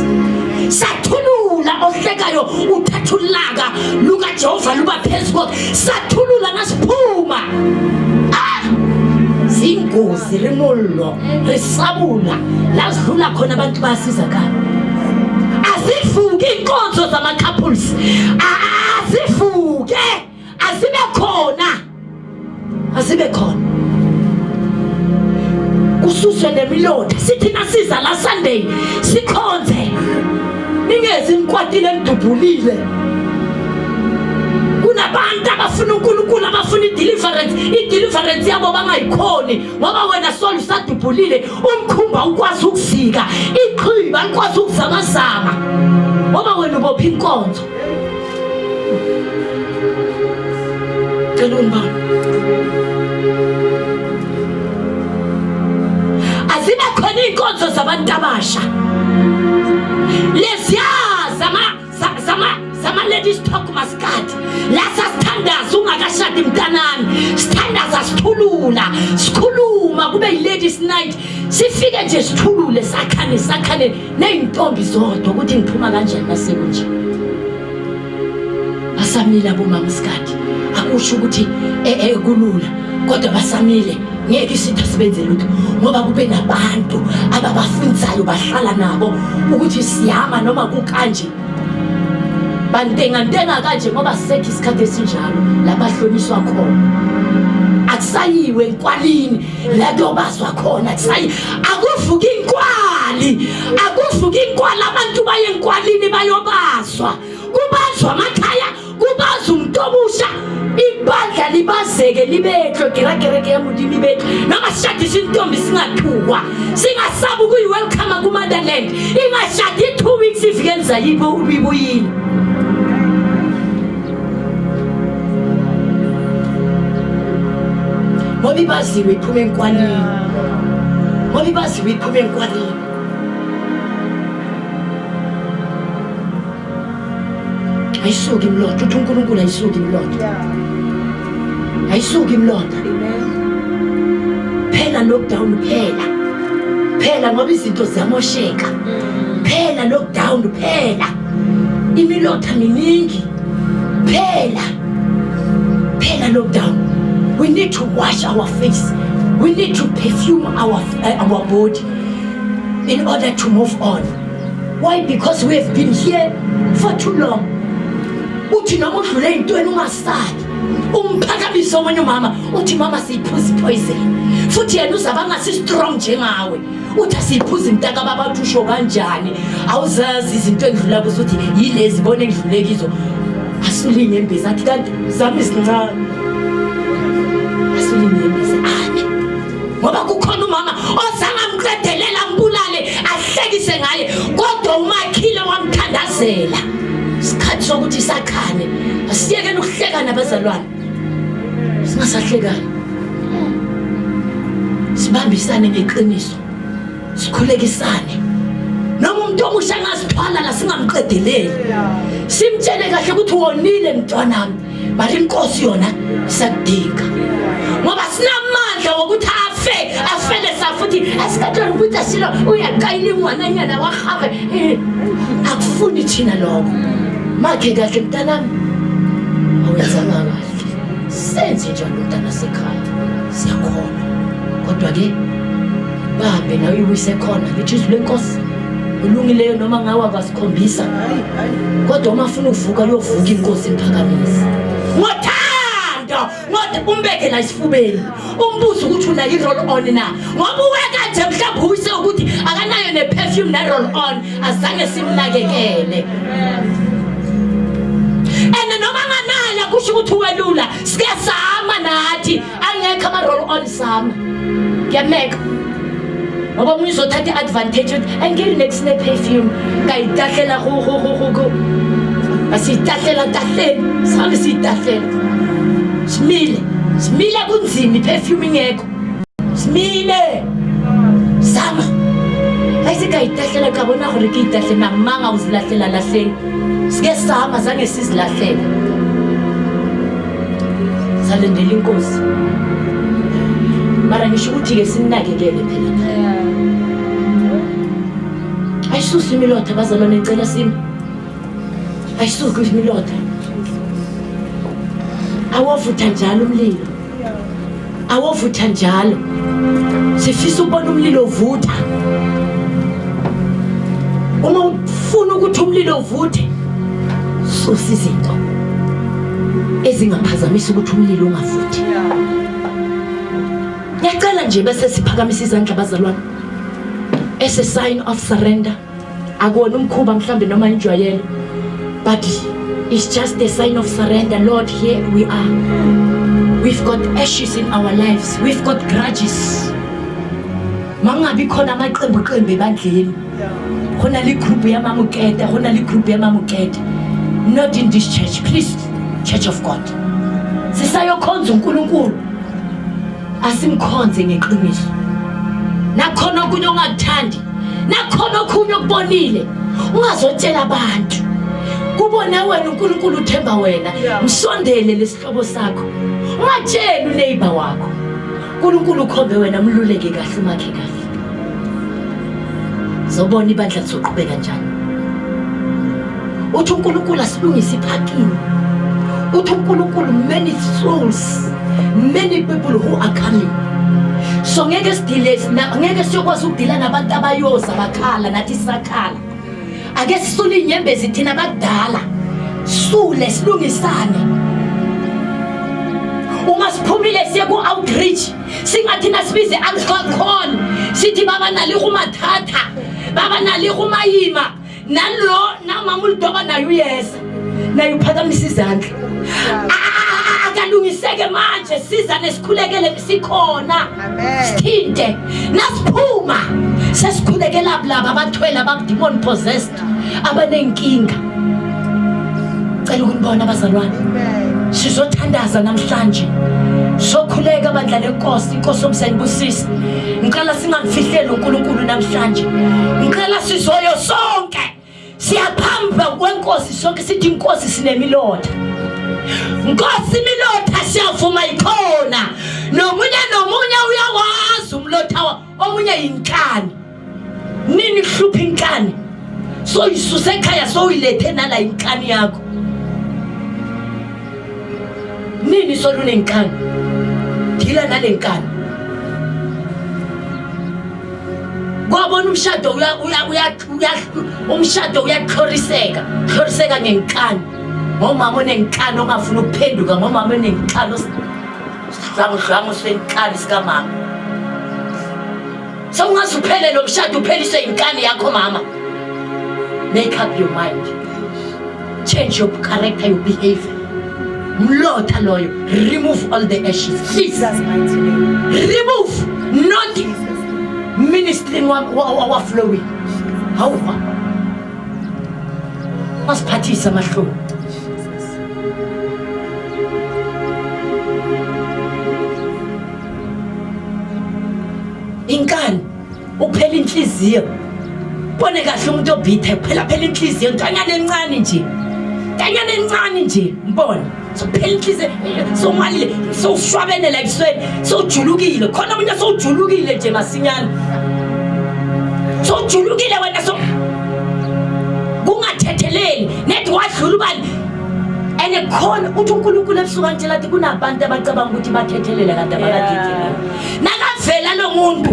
Sathulula ohlekayo uthathulaka luka Jehova luba phezulu sathulula nasiphuma zingozi rimollo risabula lasidlula khona abantu basizakala. Azifuke inkonzo zama couples. Azifuke azibe khona. Asibe khona. Kususwe nemilotha sithi nasiza la Sunday sikhonze. Ningezi ngikwatile ngidubulile. Kunabantu abafuna uNkulunkulu abafuna ideliverance. Ideliverance yabo bangayikhoni ngoba wena solo usadubulile umkhumba ukwazi ukusika. Iqhiba ukwazi ukuzamazama. Ngoba wena ubopha inkonzo. Kelumba. Azibe khona inkonzo zabantu abasha. Lesiya Sama ladies talk maskati. Lasa standards ungakashadi mntanami. Standards asithulula. Sikhuluma kube yi-ladies night. Sifike nje sithulule sakhane neyintombi zodwa ukuthi ngiphuma kanjani nasekunje. Basamile abomama isikhathi. Akusho ukuthi kulula. Kodwa basamile ngeke isitha sibenze lutho ngoba kube nabantu ababafunzayo bahlala nabo ukuthi siyama noma kukanje. Bantenga kanje ngoba sethi isikhathi esinjalo labahlonyiswa khona. Akusayiwe enkwalini la dobazwa khona akuvuka inkwali abantu baye enkwalini bayobazwa kubazwa amakhaya kubazwa umuntu obusha ibandla libazeke libethwe gereke yamudimi bethu noma sishadisa intombi singathukwa singasabi ukuyi-welcome ku-motherland ingashadi 2 weeks ifike lizayibo ubibuyini. Ngoba ibaziwe iphuma enkwalini. Ayisuki imloto uthi uNkulunkulu ayisuki imloto. Ayisuki imloto. Phela lockdown phela ngoba izinto ziyamosheka. Phela lockdown phela. Imilotha miningi. Phela lockdown. We need to wash our face. We need to perfume our body in order to move on. Why? Because we have been here for too long. Uthi noma udlule intweni ungasali. Umphakamise omunye umama uthi mama siyiphuza poison. Futhi yena uzabanga si strong njengawe. Uthi asiyiphuza imtaka babathi usho kanjani. Awuzazi izinto endlula kuzo uthi yilezi bone endlulekizo. Asulinye embezi athi kanti zami sincane. Ngoba kukhona umama ozangamqedelela mbulale ahlekise ngaye kodwa umakhile wamthandazela. Isikhathi sokuthi sakhane asiyeke ukuhleka nabazalwane. Singasahlekani. Sibambisane ngeqiniso. Sikhulekisane. Noma umuntu omusha ngasithwala la singamqedeleli. Simtshele kahle ukuthi wonile mntwanami. Mali inkosi yona sakudinga. Ngoba sinamandla wokuthi afele safuthi asikathola ukuthi asilo uyaqayile ngwananyana wahabe akufuni thina lokho makhe kahle mntanami awenzanga kahle senze njalo mntana sekhaya siyakhona kodwa ke babe nawe uyise khona lithi lenkosi ulungileyo noma ngawa kwasikhombisa kodwa uma ufuna ukuvuka uyovuka inkosi imphakamisa ngoba umbeke la isifubeni umbuzo ukuthi una i-roll on na ngoba uweka nje mhlawumbe uyise ukuthi akanayo ne-perfume na-roll on azange simnakekele and noma nganala kusho ukuthi uwelula sikesama nathi angekho ama-roll on sama ngiyameka ngoba umuntu uzothatha i-advantage ukuthi angeli next ne-perfume ngayitahlela go asiyitahlela tahleni sami siyitahlela Smile kunzima iperfume ingekho. Smile. Sama. Ayisingayitahlela kabona gore ke itahle namanga uzilahlela lahleni. Sike sama zange sizilahlela. Salendela inkosi. Mara ngisho ukuthi ke sinakekele phela. Ayisusi imilotha bazalwane ecela simi. Ayisuki imilotha. Awovutha njalo umlilo. Awovutha njalo. Sifisa ukubona umlilo uvutha. Uma ufuna ukuthi umlilo uvuthe, susa izinto ezingaphazamisa ukuthi umlilo ungavuthi. Ngiyacela nje bese siphakamisa izandla bazalwane. As a sign of surrender. Akona umkhuba mhlambe noma injwayelo. But it's just a sign of surrender. Lord, here we are. We've got ashes in our lives. We've got grudges. Mangabi khona amaqembu ebandleni. Khona li group yamamukete, khona li group yamamukete. Not in this church, please, Church of God. Sisayokhonza uNkulunkulu. Asimkhonze ngeqiniso. Nakhona okunye ongakuthandi. Nakhona okunye okubonile. Ungazotshela abantu. kubona wena uNkulunkulu uthemba wena msondele lesihlobo sakho ungatshela uneighbor wakho uNkulunkulu ukhombe wena mluleke kahle umakhe kahle zobona ibandla lizoqhubeka njani uthi uNkulunkulu asilungise iphakini uthi uNkulunkulu many souls many people who are coming so ngeke sidile ngeke siyokwazi ukudila nabantu abayoza bakhala nathi sakhala ake sisule inyembezi thina bakudala sule silungisane uma siphumile siye ku outreach singathina sibize alcohol sithi baba nali kumathatha baba nali kumayima nalo namama uLdoba nayo uyeza nayo uphakamisa izandla akalungiseke manje sizane sikhulekele sikhona sithinte nasiphuma sesikhulekela laba abathwele abademon possessed abanenkinga cela ukunibona abazalwane sizothandaza namhlanje sokhuleka bandla lenkosi inkosi omsayibusisa ngicela singamfihleli uNkulunkulu namhlanje ngicela sizoyo sonke siyaphamba kwenkosi sonke sithi inkosi sinemilotha Nkosi milotha siyavuma ikhona nomunye uyawazi umlotha omunye inkani nini hlupha inkani so isuse ekhaya so uyilethe nala inkani yakho nini solune inkani dila nalenkani kwabona umshado umshado uyakhoriseka ngenkani ngomama onenkani ongafuna ukuphenduka ngomama onenkani zangu senkani sikamama so ungasuphele lo mshado uphelise inkani yakho mama make up your mind change your character your behavior mlotha loyo remove all the ashes please remove not ministering wa flowing hawa masiphathisa mahluko inkani uphela inhliziyo bone kahle umuntu obithe phela inhliziyo ntanyana encane nje mbona so phela inhliziyo so malile so shwabene like sweat so julukile khona umuntu so julukile nje masinyana so julukile wena so kungathetheleli nethi wadlula ubani ene khona uthi uNkulunkulu ebusuka ntela athi kunabantu abacabanga ukuthi bathethelele kanti abakathethelele nakavela lo muntu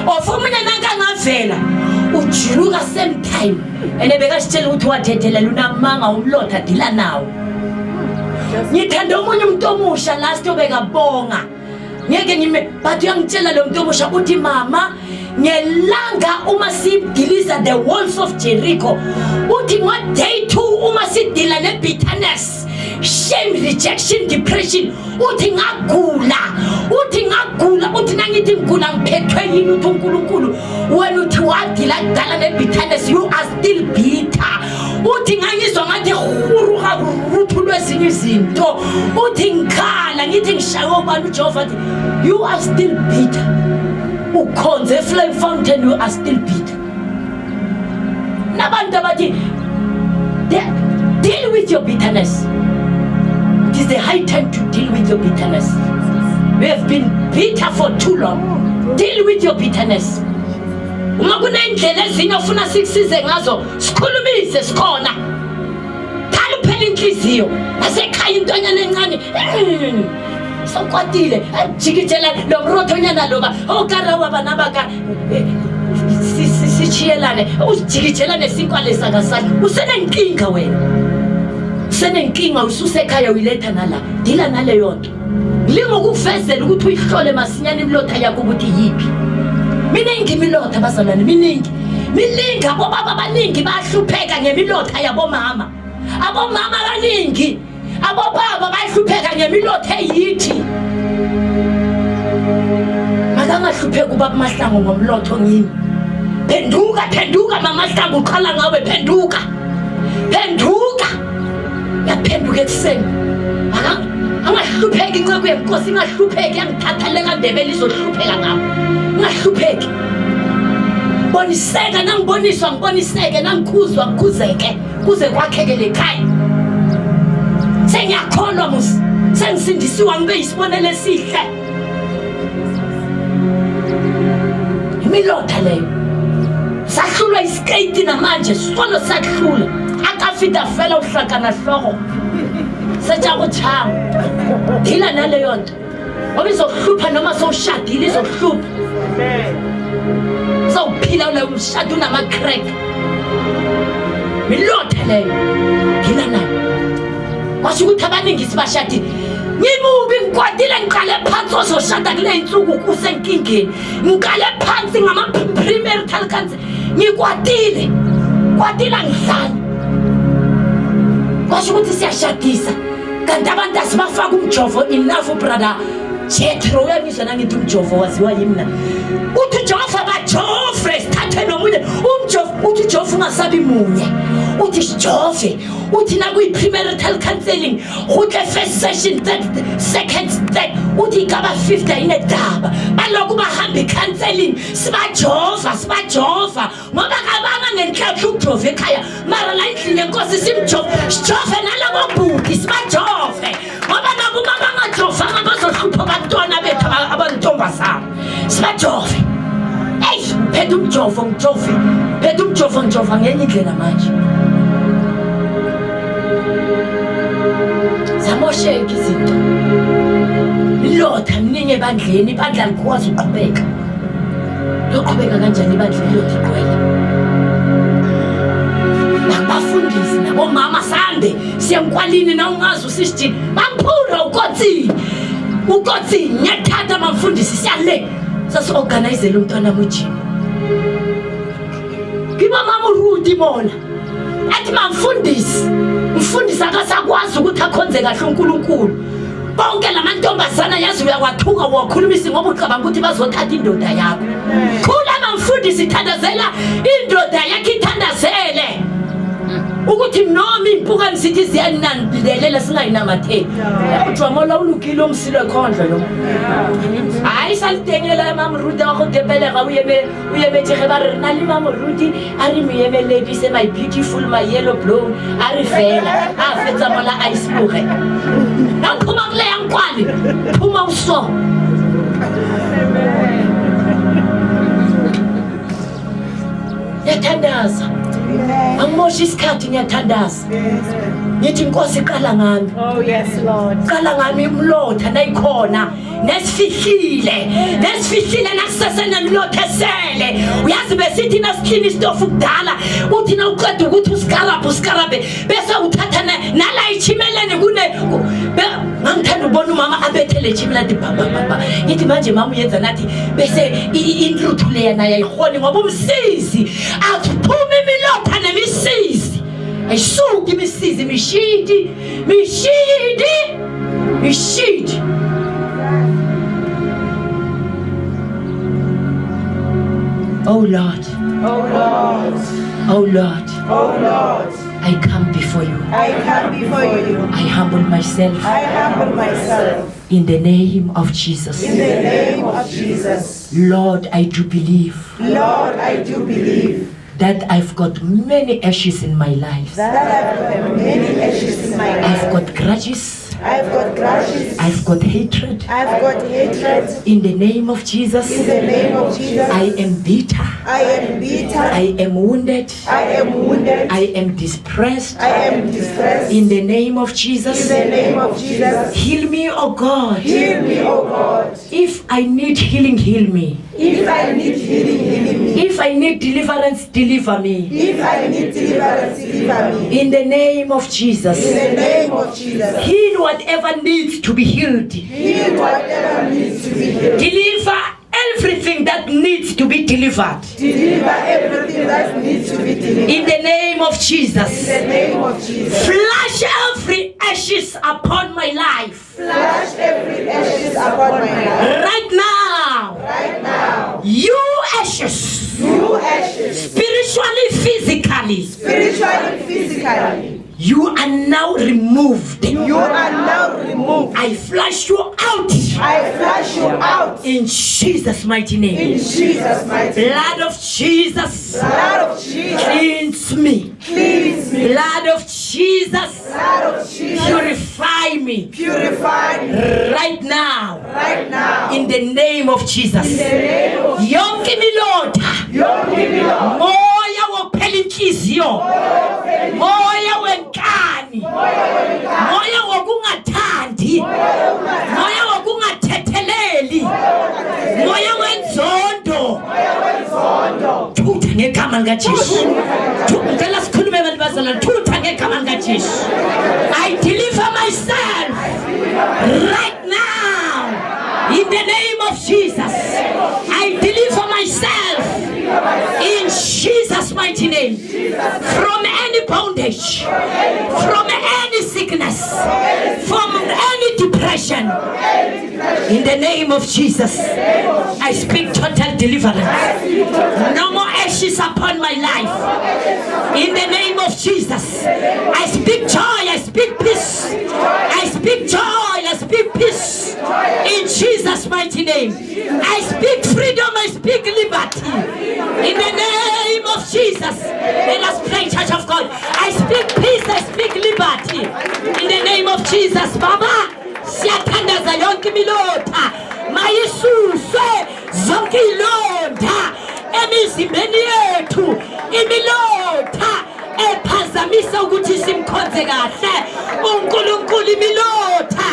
ofumene nakangavela ujuluka same time ene bekasitshela ukuthi wathethelela unamanga umlotha dila nawo ngithanda umunye umuntu omusha last obekabonga ngeke ngime bathi uyangitshela lo muntu omusha uthi mama ngelanga uma sidiliza the walls of Jericho uthi ngo day 2 uma sidila ne bitterness shame rejection depression uthi ngagula uthi nangithi ngigula ngiphethwe yini uthi uNkulunkulu wena uthi wadila kudala ne bitterness you are still bitter uthi ngangizwa ngathi huruha ruthu lwezinye izinto uthi ngikhala ngithi ngishaya ubani uJehova athi you are still bitter ukhonze flame fountain you are still bitter nabantu abathi deal with your bitterness. It is the high time to deal with your bitterness. We have been bitter for too long. Deal with your bitterness. Uma kunendlela ezinye ofuna sikusize ngazo sikhulumise sikhona thala uphela inhliziyo asekhaya intonyana encane sokwatile ajikijela lo mrothonyana loba okarawa banabaka sichiyelane ujikijelane sinkwalesa ngasakhe usenenkinga wena usenenkinga ususekhaya uyiletha nala dila naleyo nto lingokufezela ukuthi uyihlole masinyane imilotha yakho ukuthi yipi miningi imilotha bazalwane miningi abobaba abaningi bahlupheka ngemilotha yabomama abomama abaningi abobaba bahlupheka ngemilotha eyithi makangahlupheki ubaba Mahlangu ngomlotho ngini phenduka mama Mahlangu uqala ngawe phenduka yaphenduka ekuseni angahlupheki inceku yenkosi ingahlupheki yangithatha le kaNdebele izohlupheka ngawo ingahlupheki boniseka nangiboniswa ngiboniseke nangikhuzwa ngikhuzeke kuze kwakheke lekhaya sengiyakholwa musi sengisindisiwa ngibe isibonelo esihle imilotha leyo sahlulwa iskate namanje solo sahlula akafita fela uhlakana hloko seja kuchanga dila naleyo nto obizokuhlupha noma sowushadile izokuhlupha sawuphila leyo umshado unama-crack milotha leyo dila nayo kwasho ukuthi abaningi sibashadi ngimubi ngikwatile ngiqale phansi ozoshada kule insuku kusenkingeni ngiqale phansi ngama-premarital cancer ngikwatile ngidlala kwasho ukuthi siyashadisa kanti abantu asibafaka umjovo enough brother Jethro uyangizwa nangithi umjovo waziwa yimina uthi uJehova bajove sithathe nomunye umjovo uthi uJehova ungasabi munye uthi sijove uthi nakuyi-premarital counseling uthi first session second step uthi igaba 50 inedaba balokhu bahamba i-counseling sibajova ngoba kabanga ngenhlanhla ukujova ekhaya mara la endlini yenkosi simjove sijove nalabo bhuti sibajove ngoba nabo uma bangajovanga bazohlupha abantwana bethu abantombazana sibajove eyi phethe umjovo ngijova ngenye indlela manje zamosheka izinto ilotha mningi ebandleni ibandla likwazi uqhubeka loqhubeka kanjani ibandla ilotha igqwele nakubafundisi nabomama sande siyenkwalini na ungazi usisithini bamphura ukotsini ngiyathatha bamfundisi siyale sasi-organizele umntwana mujini ngiba mama uRuth bona athi mfundisi akasakwazi ukuthi akhonze kahle uNkulunkulu bonke lamantombazana yazi uyakwathuka wakhulumisa ngoba ucabanga ukuthi bazothatha indoda yakho khula mfundisi thandazela indoda yakhe ithandazele ukuthi noma impukani sithi ziyaninandelela singayinamatheli ujwamola ulukile umsilo ekhondlo lo hayi salidengela mama Ruth wakhodepeleka uyemethege ba re na le mama Ruth a re moyeme ladies my beautiful my yellow blown a re fela a fetsa mola iceberg na phuma kule yankwali phuma uso yathandaza angimoshi isikhathi ngiyathandaza ngithi inkosi iqala ngami Oh, yes, Lord. qala ngami imlotha nayikhona nesifihlile nakusesenemlotha esele uyazi besithi nasikhini istofu kudala uthi na uqeda ukuthi usikarabe bese uthatha nala ichimelene ngangithanda ubona umama abethele ichimelane baba ngithi manje mama uyenza nathi bese inhluthu leya naye ayikhoni ngoba umsizi athuphume imilotha nemisizi ayisuki imisizi mishidi Oh Lord, I come before you. I humble myself in the name of Jesus. Lord, I do believe that I've got many ashes in my life. I've got grudges. I've got hatred. In the name of Jesus. I am bitter. I am wounded. I am depressed. In the name of Jesus. Heal me, oh God. If I need healing, heal me. If I need deliverance, deliver me. In the name of Jesus. Heal whatever needs to be healed. Deliver everything that needs to be delivered. In the name of Jesus. Flush every ashes upon my life. Right now. You ashes. Spiritually, physically. You are now removed. You are now removed. I flush you out. I flush you out. In Jesus' mighty name. In Jesus' mighty name. Blood of Jesus. Blood of Jesus. Cleanse me. Cleanse me. Blood of Jesus. Blood of Jesus. Purify me. Purify me. Right now. Right now. In the name of Jesus. In the name of Yonke milota. Yonke milota. Moya wokuphela inhliziyo. Moya wenkani. Moya wokungathandi. Moya wokungathetheleli. Moya wenzondo. Thutha ngegama likaJesu. Ngicela sikhulume abantu bazalwane. Thutha ngegama likaJesu. I deliver myself right now in the name of Jesus. I deliver myself in Jesus' mighty name from any bondage, from any sickness, from any depression. In the name of Jesus, I speak total deliverance. No more ashes upon my life. In the name of Jesus, I speak joy, I speak peace. I speak joy, I speak peace. In Jesus' mighty name, I speak freedom, I speak liberty. In the name of Jesus, let us pray, Church of God. I speak peace, I speak liberty. In the name of Jesus, Baba, siyathandaza yonke imilotha mayisuswe zonke ilonda emizimbeni yethu, imilotha ephazamisa ukuthi simkhonze kahle uNkulunkulu. Imilotha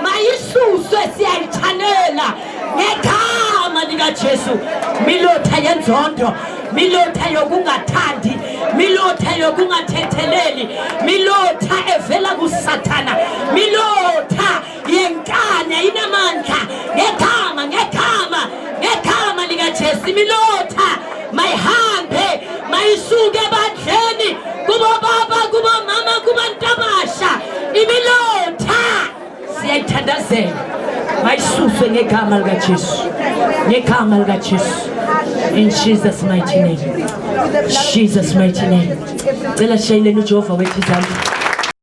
mayisuswe siyayithanela ngegama likaJesu. Milotha yenzondo, milotha yokungathandi, milotha yokungathetheleli, milotha evela kuSathana, milotha yenkanya inamandla ngegama likaJesu. Milotha mayihambe, mayisuke ebandleni, kubo baba, kubo mama, kubo ntabasha. Imilotha siyayithandazela, mayisuswe ngegama likaJesu, ngegama likaJesu. In Jesus' mighty name. Jesus' mighty name. Cela shayileni uJehova wethu izandla.